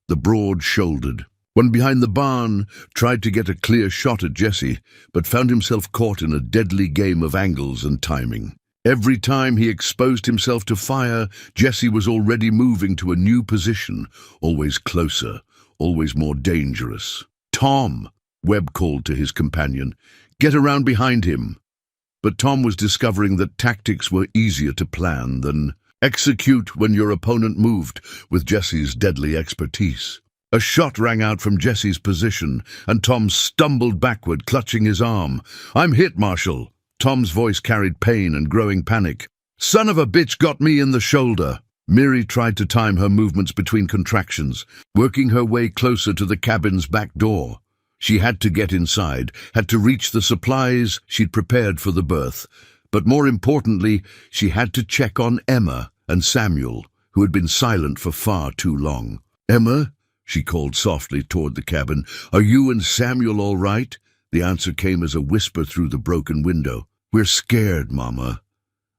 the broad-shouldered, one behind the barn, tried to get a clear shot at Jessie, but found himself caught in a deadly game of angles and timing. Every time he exposed himself to fire, Jessie was already moving to a new position, always closer, always more dangerous. "Tom," Webb called to his companion, "get around behind him." But Tom was discovering that tactics were easier to plan than execute when your opponent moved with Jessie's deadly expertise. A shot rang out from Jessie's position, and Tom stumbled backward, clutching his arm. "I'm hit, Marshal." Tom's voice carried pain and growing panic. "Son of a bitch got me in the shoulder." Miri tried to time her movements between contractions, working her way closer to the cabin's back door. She had to get inside, had to reach the supplies she'd prepared for the birth, but more importantly, she had to check on Emma and Samuel, who had been silent for far too long. "Emma," she called softly toward the cabin, "are you and Samuel all right?" The answer came as a whisper through the broken window. "We're scared, Mama."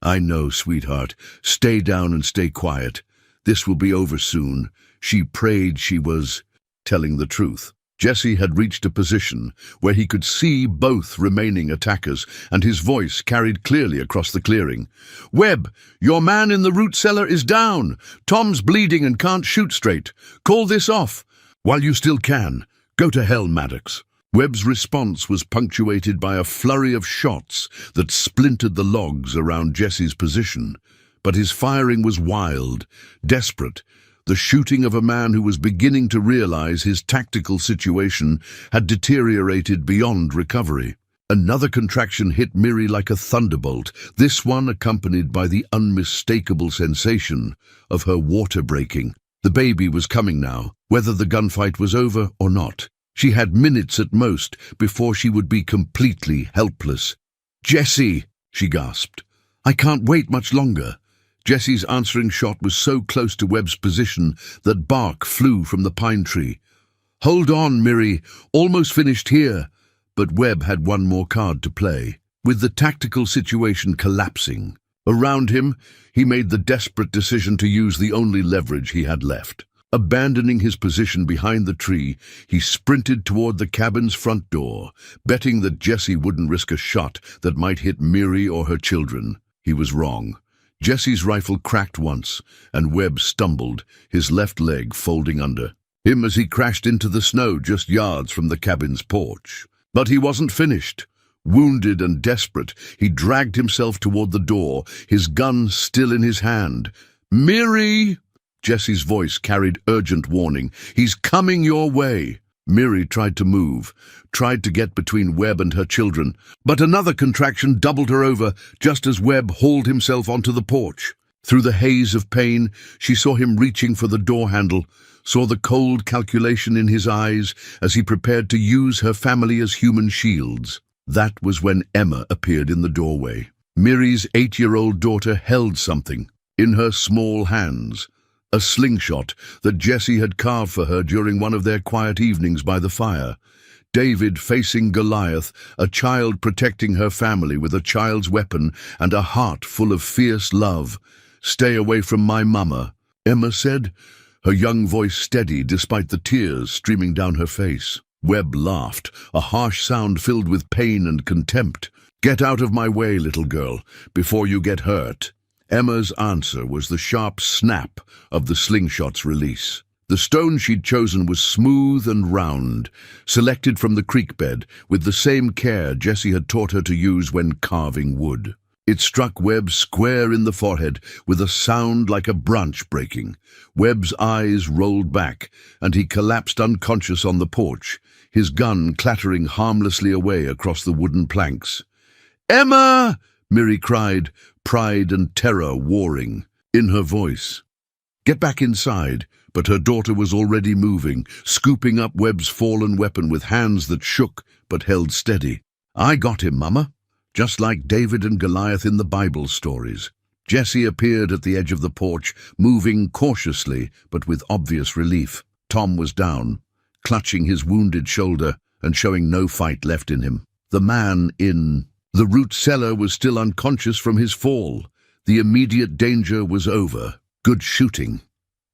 "I know, sweetheart. Stay down and stay quiet. This will be over soon." She prayed she was telling the truth. Jessie had reached a position where he could see both remaining attackers, and his voice carried clearly across the clearing. "Webb, your man in the root cellar is down. Tom's bleeding and can't shoot straight. Call this off. While you still can. Go to hell, Maddox." Webb's response was punctuated by a flurry of shots that splintered the logs around Jessie's position. But his firing was wild, desperate, the shooting of a man who was beginning to realize his tactical situation had deteriorated beyond recovery. Another contraction hit Miri like a thunderbolt, this one accompanied by the unmistakable sensation of her water breaking. The baby was coming now, whether the gunfight was over or not. She had minutes at most before she would be completely helpless. "Jessie," she gasped. "I can't wait much longer." Jessie's answering shot was so close to Webb's position that bark flew from the pine tree. "Hold on, Miri, almost finished here." But Webb had one more card to play. With the tactical situation collapsing around him, he made the desperate decision to use the only leverage he had left. Abandoning his position behind the tree, he sprinted toward the cabin's front door, betting that Jessie wouldn't risk a shot that might hit Miri or her children. He was wrong. Jessie's rifle cracked once, and Webb stumbled, his left leg folding under him as he crashed into the snow just yards from the cabin's porch. But he wasn't finished. Wounded and desperate, he dragged himself toward the door, his gun still in his hand. "Miri!" Jesse's voice carried urgent warning. "He's coming your way." Miri tried to move, tried to get between Webb and her children, but another contraction doubled her over just as Webb hauled himself onto the porch. Through the haze of pain, she saw him reaching for the door handle, saw the cold calculation in his eyes as he prepared to use her family as human shields. That was when Emma appeared in the doorway. Miri's 8-year-old daughter held something in her small hands, a slingshot that Jesse had carved for her during one of their quiet evenings by the fire. David facing Goliath, a child protecting her family with a child's weapon and a heart full of fierce love. "Stay away from my mama," Emma said, her young voice steady despite the tears streaming down her face. Webb laughed, a harsh sound filled with pain and contempt. "Get out of my way, little girl, before you get hurt." Emma's answer was the sharp snap of the slingshot's release. The stone she'd chosen was smooth and round, selected from the creek bed with the same care Jesse had taught her to use when carving wood. It struck Webb square in the forehead with a sound like a branch breaking. Webb's eyes rolled back, and he collapsed unconscious on the porch, his gun clattering harmlessly away across the wooden planks. "Emma!" Miri cried, pride and terror warring in her voice. "Get back inside," but her daughter was already moving, scooping up Webb's fallen weapon with hands that shook but held steady. "I got him, Mama." Just like David and Goliath in the Bible stories. Jesse appeared at the edge of the porch, moving cautiously but with obvious relief. Tom was down, clutching his wounded shoulder and showing no fight left in him. The man in the root cellar was still unconscious from his fall. The immediate danger was over. "Good shooting,"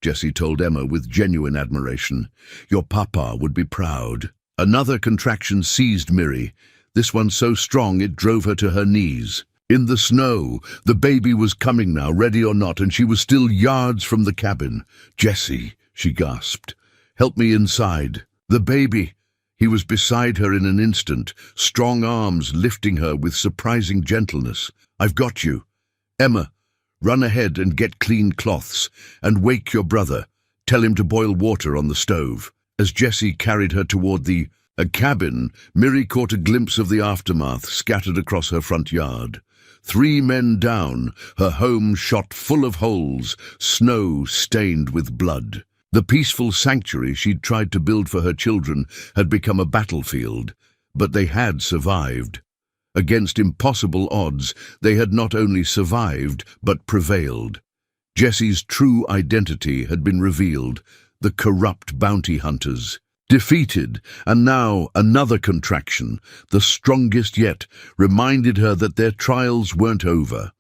Jesse told Emma with genuine admiration. "Your papa would be proud." Another contraction seized Miri, this one so strong it drove her to her knees. In the snow, the baby was coming now, ready or not, and she was still yards from the cabin. "Jesse," she gasped, "help me inside." The baby. He was beside her in an instant, strong arms lifting her with surprising gentleness. "I've got you. Emma, run ahead and get clean cloths, and wake your brother. Tell him to boil water on the stove." As Jesse carried her toward the cabin, Miri caught a glimpse of the aftermath scattered across her front yard. 3 men down, her home shot full of holes, snow stained with blood. The peaceful sanctuary she'd tried to build for her children had become a battlefield, but they had survived. Against impossible odds, they had not only survived, but prevailed. Jesse's true identity had been revealed, the corrupt bounty hunters. Defeated, and now another contraction, the strongest yet, reminded her that their trials weren't over.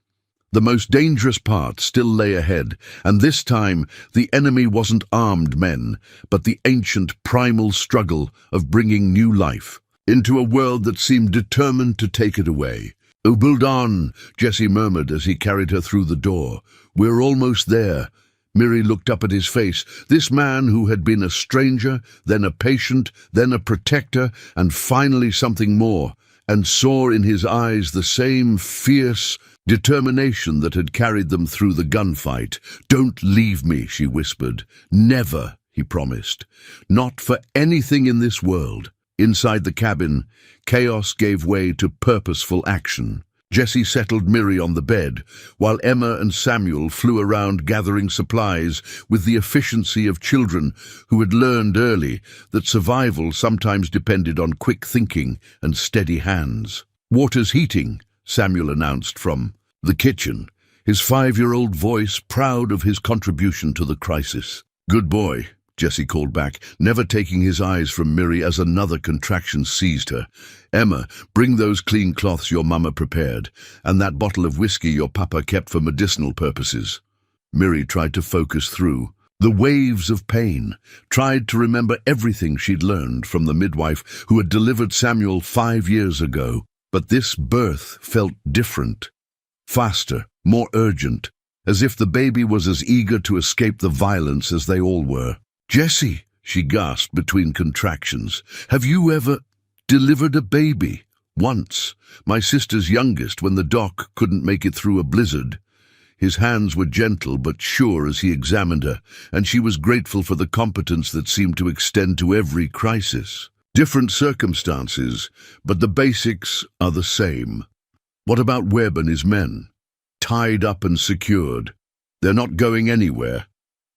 The most dangerous part still lay ahead, and this time the enemy wasn't armed men, but the ancient primal struggle of bringing new life into a world that seemed determined to take it away. "Ubuldan," Jesse murmured as he carried her through the door. "We're almost there." Miri looked up at his face, this man who had been a stranger, then a patient, then a protector, and finally something more, and saw in his eyes the same fierce determination that had carried them through the gunfight. "Don't leave me," she whispered. "Never," he promised. "Not for anything in this world." Inside the cabin, chaos gave way to purposeful action. Jesse settled Miri on the bed, while Emma and Samuel flew around gathering supplies with the efficiency of children who had learned early that survival sometimes depended on quick thinking and steady hands. "Water's heating," Samuel announced from the kitchen, his 5-year-old voice proud of his contribution to the crisis. "Good boy," Jesse called back, never taking his eyes from Miri as another contraction seized her. "Emma, bring those clean cloths your mama prepared, and that bottle of whiskey your papa kept for medicinal purposes." Miri tried to focus through the waves of pain, tried to remember everything she'd learned from the midwife who had delivered Samuel 5 years ago. But this birth felt different, faster, more urgent, as if the baby was as eager to escape the violence as they all were. "Jesse," she gasped between contractions, "have you ever delivered a baby?" Once, my sister's youngest, when the doc couldn't make it through a blizzard. His hands were gentle but sure as he examined her, and she was grateful for the competence that seemed to extend to every crisis. Different circumstances, but the basics are the same. What about Webb and his men? Tied up and secured. They're not going anywhere.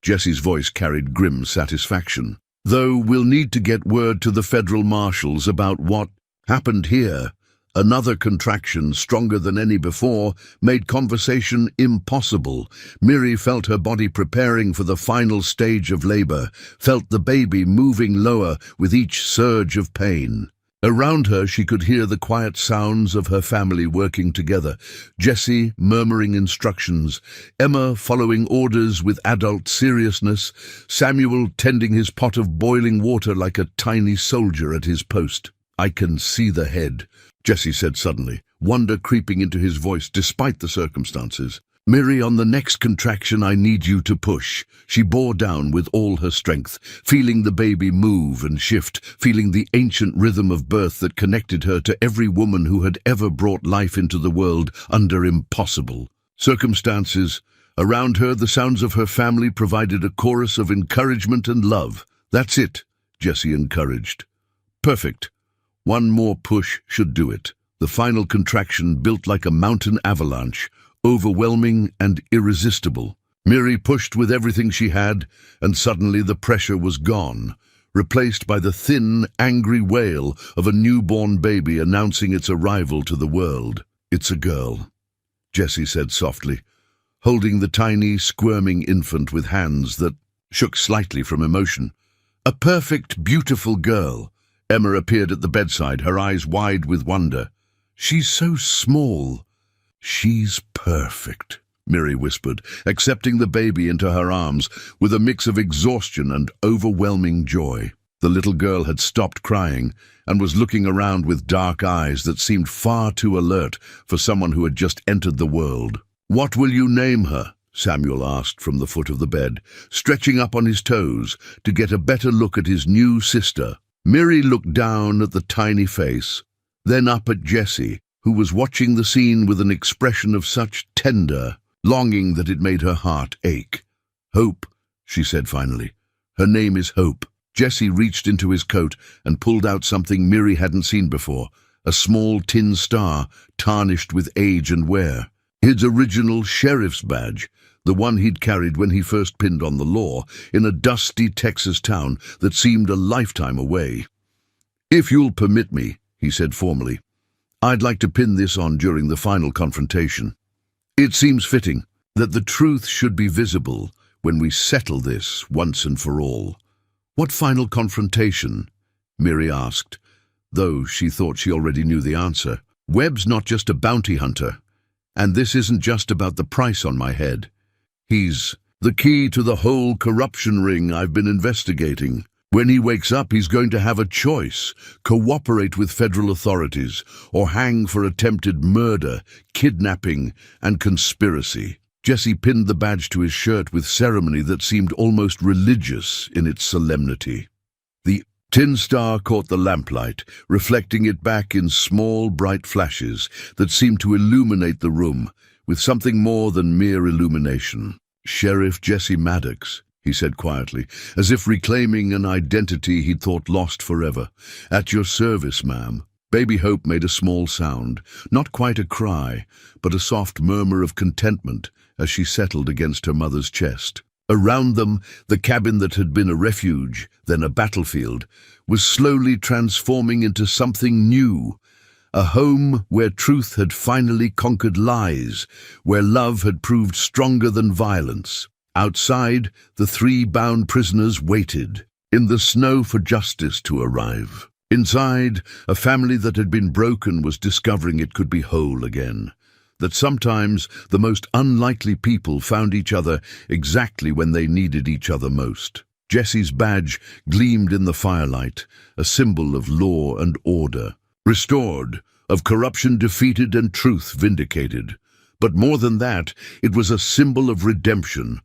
Jesse's voice carried grim satisfaction. Though we'll need to get word to the federal marshals about what happened here. Another contraction, stronger than any before, made conversation impossible. Miri felt her body preparing for the final stage of labor, felt the baby moving lower with each surge of pain. Around her she could hear the quiet sounds of her family working together, Jesse murmuring instructions, Emma following orders with adult seriousness, Samuel tending his pot of boiling water like a tiny soldier at his post. "I can see the head," Jesse said suddenly, wonder creeping into his voice despite the circumstances. "Miri, on the next contraction I need you to push." She bore down with all her strength, feeling the baby move and shift, feeling the ancient rhythm of birth that connected her to every woman who had ever brought life into the world under impossible circumstances. Around her, the sounds of her family provided a chorus of encouragement and love. "That's it," Jesse encouraged. "Perfect. One more push should do it." The final contraction built like a mountain avalanche, overwhelming and irresistible. Miri pushed with everything she had, and suddenly the pressure was gone, replaced by the thin, angry wail of a newborn baby announcing its arrival to the world. "It's a girl," Jesse said softly, holding the tiny, squirming infant with hands that shook slightly from emotion. "A perfect, beautiful girl." Emma appeared at the bedside, her eyes wide with wonder. "She's so small." "She's perfect," Miri whispered, accepting the baby into her arms with a mix of exhaustion and overwhelming joy. The little girl had stopped crying and was looking around with dark eyes that seemed far too alert for someone who had just entered the world. "What will you name her?" Samuel asked from the foot of the bed, stretching up on his toes to get a better look at his new sister. Miri looked down at the tiny face, then up at Jesse, who was watching the scene with an expression of such tender longing that it made her heart ache. "Hope," she said finally. "Her name is Hope." Jesse reached into his coat and pulled out something Miri hadn't seen before, a small tin star tarnished with age and wear. His original sheriff's badge, the one he'd carried when he first pinned on the law in a dusty Texas town that seemed a lifetime away. "If you'll permit me," he said formally, "I'd like to pin this on during the final confrontation. It seems fitting that the truth should be visible when we settle this once and for all." "What final confrontation?" Miri asked, though she thought she already knew the answer. "Webb's not just a bounty hunter, and this isn't just about the price on my head. He's the key to the whole corruption ring I've been investigating. When he wakes up, he's going to have a choice: cooperate with federal authorities or hang for attempted murder, kidnapping, and conspiracy." Jesse pinned the badge to his shirt with ceremony that seemed almost religious in its solemnity. The tin star caught the lamplight, reflecting it back in small, bright flashes that seemed to illuminate the room with something more than mere illumination. "Sheriff Jesse Maddox," he said quietly, as if reclaiming an identity he'd thought lost forever. "At your service, ma'am." Baby Hope made a small sound, not quite a cry, but a soft murmur of contentment as she settled against her mother's chest. Around them, the cabin that had been a refuge, then a battlefield, was slowly transforming into something new. A home where truth had finally conquered lies, where love had proved stronger than violence. Outside, the 3 bound prisoners waited in the snow for justice to arrive. Inside, a family that had been broken was discovering it could be whole again. That sometimes the most unlikely people found each other exactly when they needed each other most. Jesse's badge gleamed in the firelight, a symbol of law and order. Restored, of corruption defeated and truth vindicated. But more than that, it was a symbol of redemption,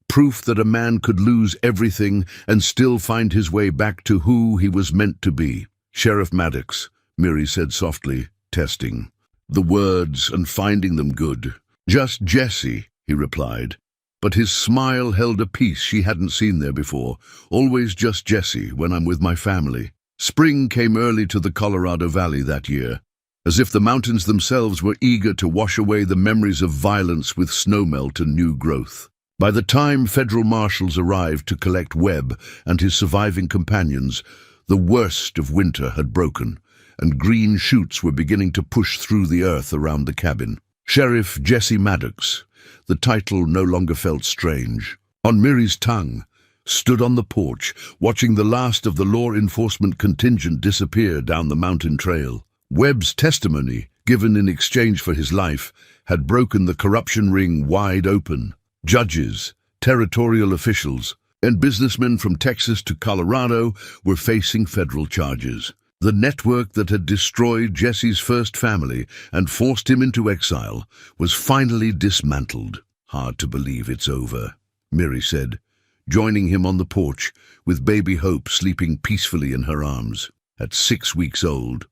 proof that a man could lose everything and still find his way back to who he was meant to be. "Sheriff Maddox," Miri said softly, testing the words and finding them good. "Just Jessie," he replied. But his smile held a peace she hadn't seen there before. "Always just Jessie when I'm with my family." Spring came early to the Colorado Valley that year, as if the mountains themselves were eager to wash away the memories of violence with snowmelt and new growth. By the time federal marshals arrived to collect Webb and his surviving companions, the worst of winter had broken, and green shoots were beginning to push through the earth around the cabin. Sheriff Jesse Maddox, the title no longer felt strange, on Miri's tongue, stood on the porch, watching the last of the law enforcement contingent disappear down the mountain trail. Webb's testimony, given in exchange for his life, had broken the corruption ring wide open. Judges, territorial officials, and businessmen from Texas to Colorado were facing federal charges. The network that had destroyed Jesse's first family and forced him into exile was finally dismantled. "Hard to believe it's over," Miri said, joining him on the porch, with baby Hope sleeping peacefully in her arms. At 6 weeks old,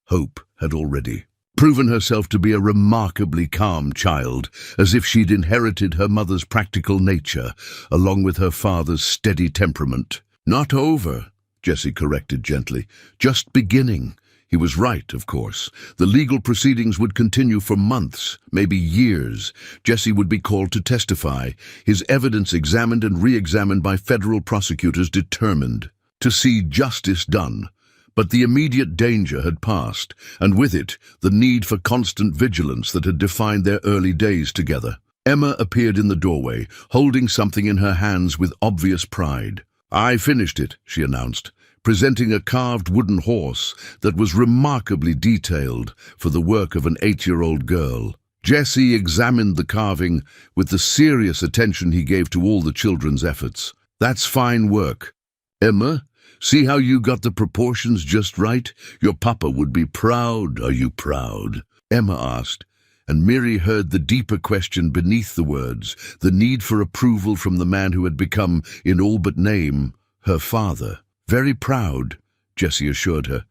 Hope had already proven herself to be a remarkably calm child, as if she'd inherited her mother's practical nature, along with her father's steady temperament. "Not over," Jesse corrected gently. "Just beginning." He was right, of course. The legal proceedings would continue for months, maybe years. Jesse would be called to testify, his evidence examined and re-examined by federal prosecutors determined to see justice done. But the immediate danger had passed, and with it, the need for constant vigilance that had defined their early days together. Emma appeared in the doorway, holding something in her hands with obvious pride. "I finished it," she announced, presenting a carved wooden horse that was remarkably detailed for the work of an 8-year-old girl. Jesse examined the carving with the serious attention he gave to all the children's efforts. "That's fine work. Emma, see how you got the proportions just right? Your papa would be proud." "Are you proud?" Emma asked, and Miri heard the deeper question beneath the words, the need for approval from the man who had become, in all but name, her father. "Very proud," Jesse assured her.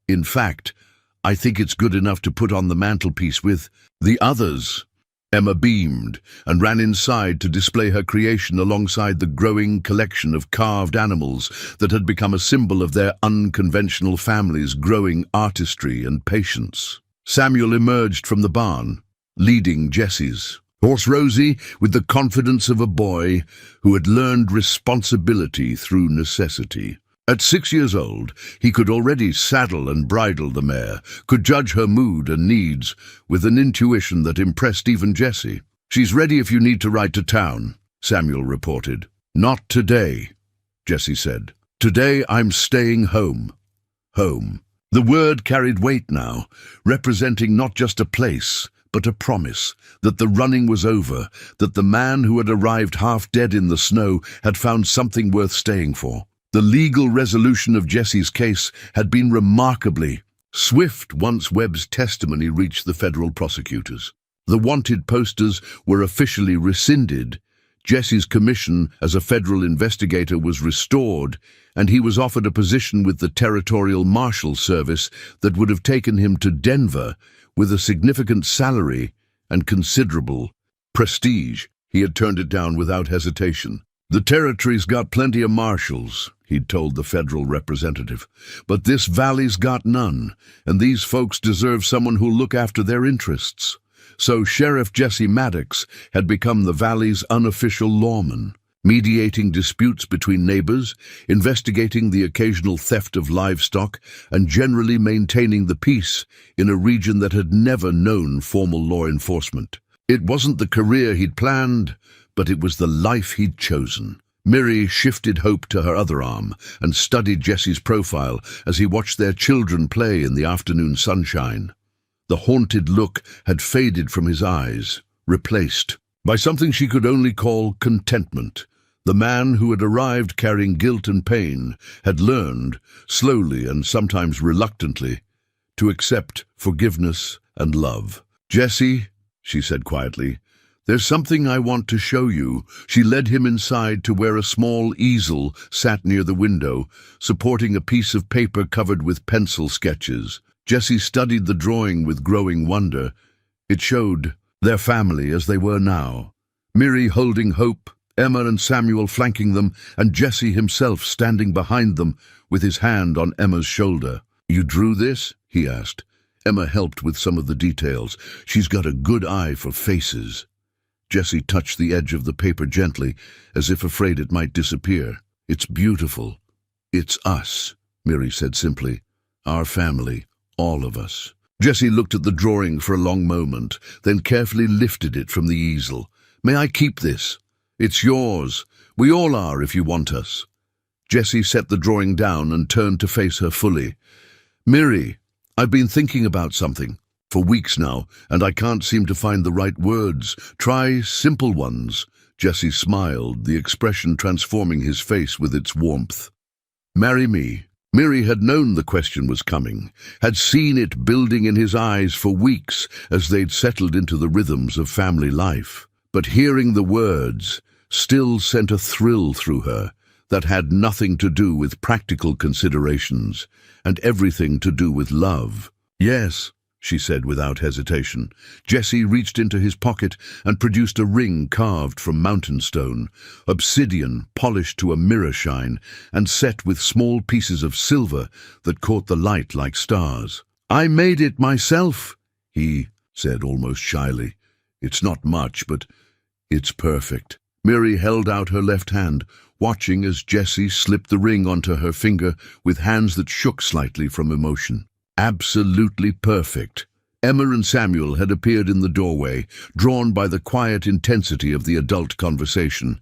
"In fact, I think it's good enough to put on the mantelpiece with the others." Emma beamed and ran inside to display her creation alongside the growing collection of carved animals that had become a symbol of their unconventional family's growing artistry and patience. Samuel emerged from the barn, leading Jesse's horse Rosie with the confidence of a boy who had learned responsibility through necessity. At 6 years old, he could already saddle and bridle the mare, could judge her mood and needs with an intuition that impressed even Jesse. "She's ready if you need to ride to town," Samuel reported. "Not today," Jesse said. "Today I'm staying home." Home. The word carried weight now, representing not just a place, but a promise that the running was over, that the man who had arrived half dead in the snow had found something worth staying for. The legal resolution of Jesse's case had been remarkably swift once Webb's testimony reached the federal prosecutors. The wanted posters were officially rescinded, Jesse's commission as a federal investigator was restored, and he was offered a position with the Territorial Marshal Service that would have taken him to Denver with a significant salary and considerable prestige. He had turned it down without hesitation. "The territory's got plenty of marshals," he'd told the federal representative, "but this valley's got none, and these folks deserve someone who'll look after their interests." So Sheriff Jesse Maddox had become the valley's unofficial lawman, mediating disputes between neighbors, investigating the occasional theft of livestock, and generally maintaining the peace in a region that had never known formal law enforcement. It wasn't the career he'd planned, but it was the life he'd chosen. Miri shifted Hope to her other arm and studied Jesse's profile as he watched their children play in the afternoon sunshine. The haunted look had faded from his eyes, replaced by something she could only call contentment. The man who had arrived carrying guilt and pain had learned, slowly and sometimes reluctantly, to accept forgiveness and love. "Jesse," she said quietly, "there's something I want to show you." She led him inside to where a small easel sat near the window, supporting a piece of paper covered with pencil sketches. Jessie studied the drawing with growing wonder. It showed their family as they were now. Miri holding Hope, Emma and Samuel flanking them, and Jessie himself standing behind them with his hand on Emma's shoulder. "You drew this?" he asked. Emma helped with some of the details. "She's got a good eye for faces." Jessie touched the edge of the paper gently, as if afraid it might disappear. "It's beautiful. It's us," Miri said simply. "Our family, all of us." Jessie looked at the drawing for a long moment, then carefully lifted it from the easel. "May I keep this? It's yours. We all are if you want us." Jessie set the drawing down and turned to face her fully. "Miri, I've been thinking about something for weeks now, and I can't seem to find the right words. Try simple ones." Jessie smiled, the expression transforming his face with its warmth. "Marry me." Miri had known the question was coming, had seen it building in his eyes for weeks as they'd settled into the rhythms of family life. But hearing the words still sent a thrill through her that had nothing to do with practical considerations and everything to do with love. "Yes," she said without hesitation. Jessie reached into his pocket and produced a ring carved from mountain stone, obsidian polished to a mirror shine, and set with small pieces of silver that caught the light like stars. "I made it myself," he said almost shyly. "It's not much, but it's perfect." Miri held out her left hand, watching as Jessie slipped the ring onto her finger with hands that shook slightly from emotion. Absolutely perfect. Emma and Samuel had appeared in the doorway, drawn by the quiet intensity of the adult conversation.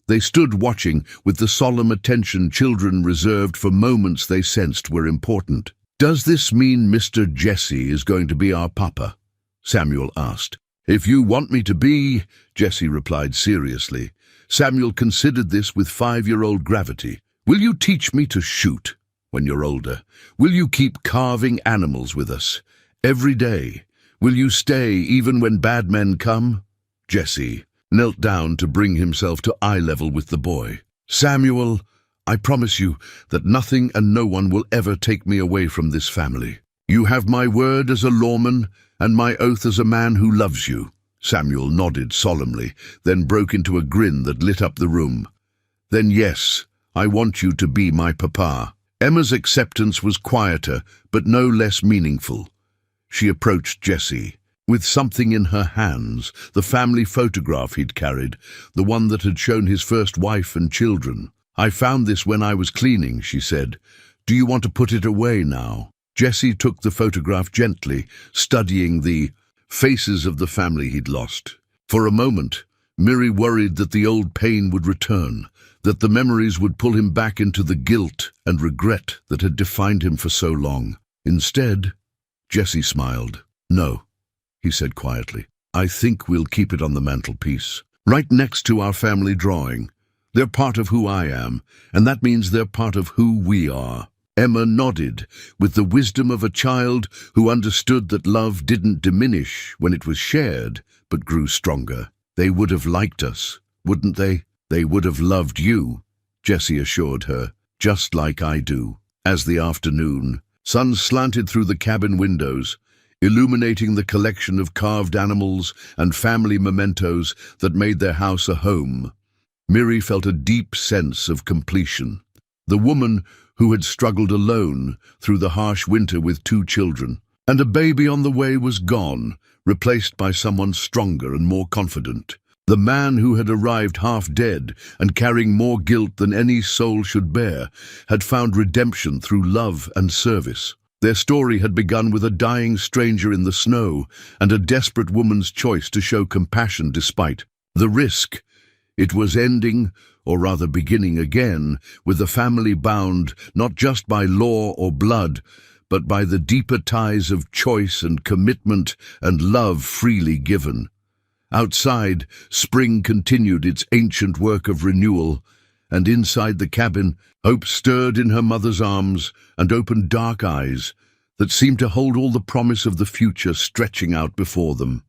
They stood watching with the solemn attention children reserved for moments they sensed were important. "Does this mean Mr. Jessie is going to be our papa?" Samuel asked. "If you want me to be," Jessie replied seriously. Samuel considered this with 5-year-old gravity. "Will you teach me to shoot when you're older? Will you keep carving animals with us every day? Will you stay even when bad men come?" Jessie knelt down to bring himself to eye level with the boy. "Samuel, I promise you that nothing and no one will ever take me away from this family. You have my word as a lawman and my oath as a man who loves you." Samuel nodded solemnly, then broke into a grin that lit up the room. "Then yes, I want you to be my papa." Emma's acceptance was quieter, but no less meaningful. She approached Jessie, with something in her hands, the family photograph he'd carried, the one that had shown his first wife and children. "I found this when I was cleaning," she said. "Do you want to put it away now?" Jessie took the photograph gently, studying the faces of the family he'd lost. For a moment, Miri worried that the old pain would return, that the memories would pull him back into the guilt and regret that had defined him for so long. Instead, Jessie smiled. "No," he said quietly. "I think we'll keep it on the mantelpiece, right next to our family drawing. They're part of who I am, and that means they're part of who we are." Emma nodded, with the wisdom of a child who understood that love didn't diminish when it was shared, but grew stronger. "They would have liked us, wouldn't they?" "They would have loved you," Jessie assured her, "just like I do." As the afternoon sun slanted through the cabin windows, illuminating the collection of carved animals and family mementos that made their house a home, Miri felt a deep sense of completion. The woman who had struggled alone through the harsh winter with 2 children, and a baby on the way, was gone, replaced by someone stronger and more confident. The man who had arrived half dead and carrying more guilt than any soul should bear had found redemption through love and service. Their story had begun with a dying stranger in the snow and a desperate woman's choice to show compassion despite the risk. It was ending, or rather beginning again, with the family bound not just by law or blood, but by the deeper ties of choice and commitment and love freely given. Outside, spring continued its ancient work of renewal, and inside the cabin, Hope stirred in her mother's arms and opened dark eyes that seemed to hold all the promise of the future stretching out before them.